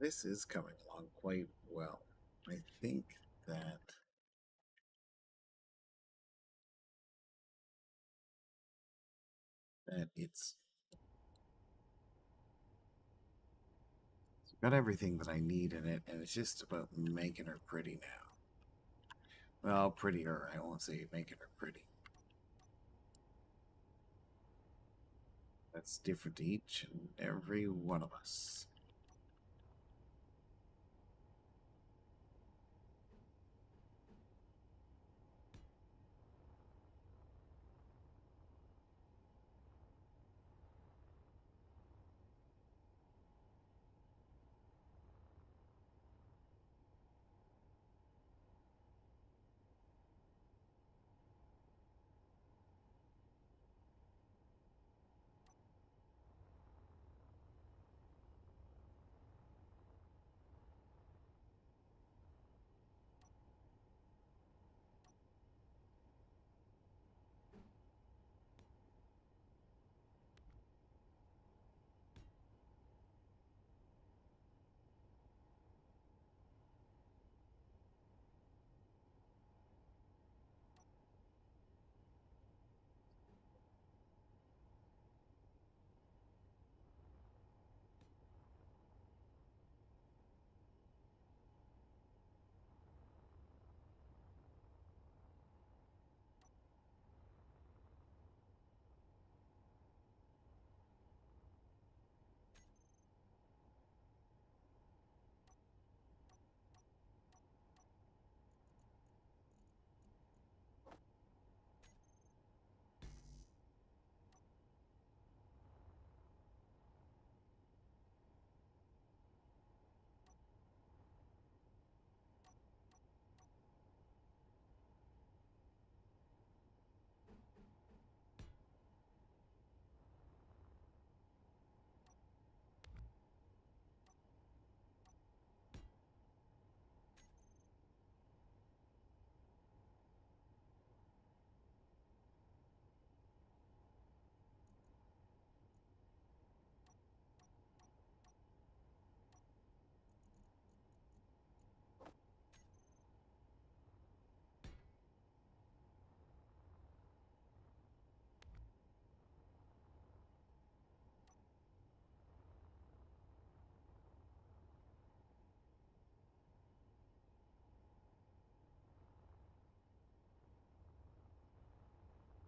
this is coming along quite well. I think that it's got everything that I need in it, and it's just about making her pretty now. Well, prettier. I won't say making her pretty. That's different to each and every one of us.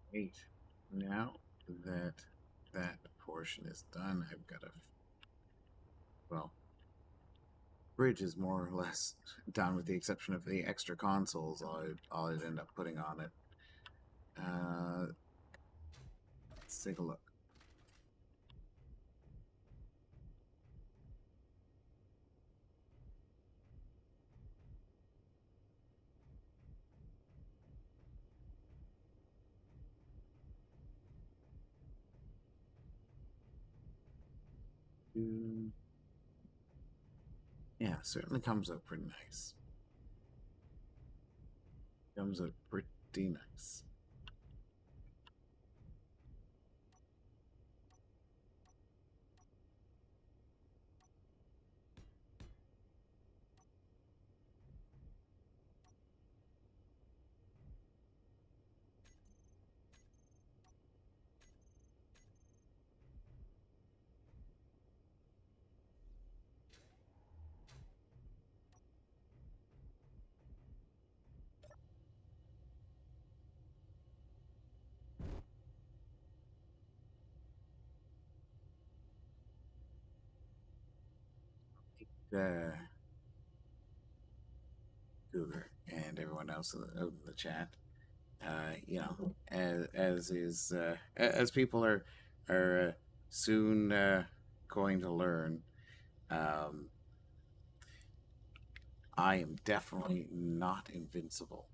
Great. Now that that portion is done, I've got a well, bridge is more or less done with the exception of the extra consoles I'd end up putting on it. Let's take a look. Yeah, certainly comes out pretty nice. Comes out pretty nice. Uh, Cougar and everyone else out in the chat. You know, as people are soon going to learn, um, I am definitely not invincible.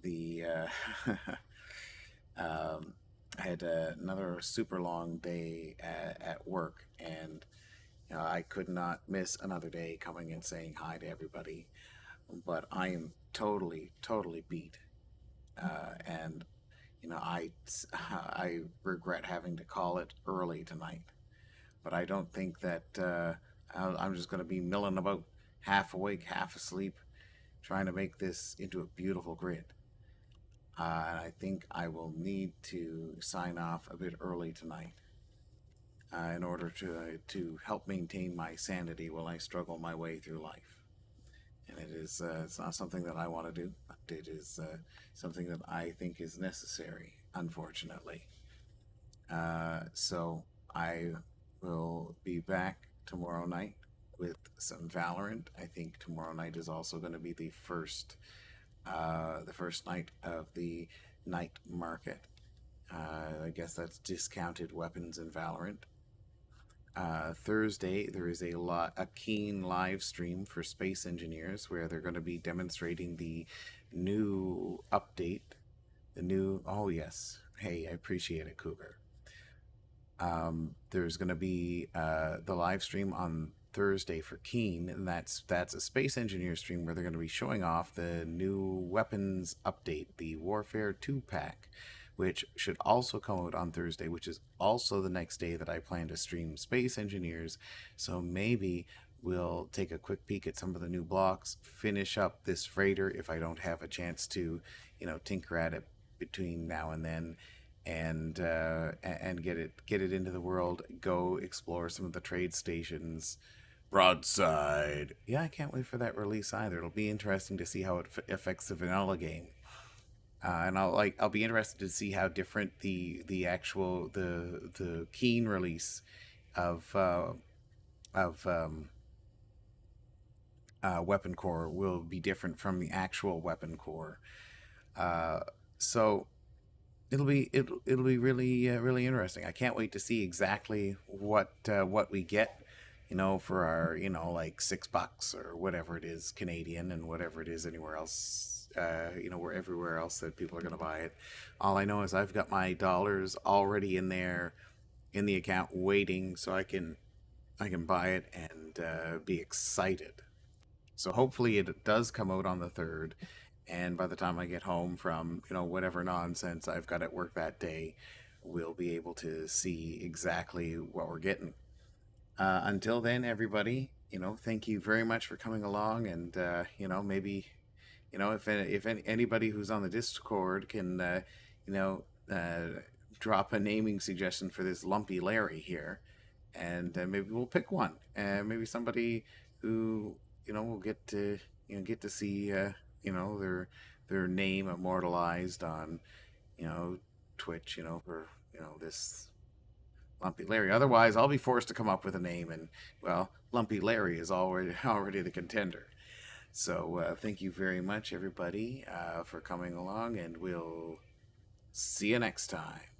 The I had another super long day at work, and you know, I could not miss another day coming and saying hi to everybody. But I am totally beat, and you know, I regret having to call it early tonight. But I don't think that I'm just going to be milling about, half awake, half asleep, trying to make this into a beautiful grid. And I think I will need to sign off a bit early tonight in order to help maintain my sanity while I struggle my way through life. And it's not something that I want to do, but it is something that I think is necessary, unfortunately. So I will be back tomorrow night with some Valorant. I think tomorrow night is also going to be the first night of the night market. I guess that's discounted weapons in Valorant. Thursday, there is a keen live stream for space engineers where they're going to be demonstrating the new update. The new, oh yes, hey, I appreciate it, Cougar. There's going to be the live stream on Thursday for Keen, and that's a space engineer stream where they're going to be showing off the new weapons update, the Warfare 2 pack, which should also come out on Thursday, which is also the next day that I plan to stream Space Engineers. So maybe we'll take a quick peek at some of the new blocks, finish up this freighter if I don't have a chance to, tinker at it between now and then, and get it into the world. Go explore some of the trade stations. Broadside. Yeah, I can't wait for that release either. It'll be interesting to see how it affects the vanilla game. And I'll be interested to see how different the Keen release of of Weapon Core will be different from the actual Weapon Core. So it'll be really really interesting. I can't wait to see exactly what we get, for our like $6 or whatever it is Canadian, and whatever it is anywhere else. Where everywhere else that people are going to buy it. All I know is I've got my dollars already in there in the account waiting, so I can buy it and be excited. So hopefully it does come out on the 3rd, and by the time I get home from whatever nonsense I've got at work that day, we'll be able to see exactly what we're getting. Until then, everybody, thank you very much for coming along, and maybe if anybody who's on the Discord can you know drop a naming suggestion for this Lumpy Larry here, and maybe we'll pick one, and maybe somebody who will get to see their name immortalized on Twitch, for this Lumpy Larry. Otherwise, I'll be forced to come up with a name, and well, Lumpy Larry is already the contender. So thank you very much, everybody, for coming along, and we'll see you next time.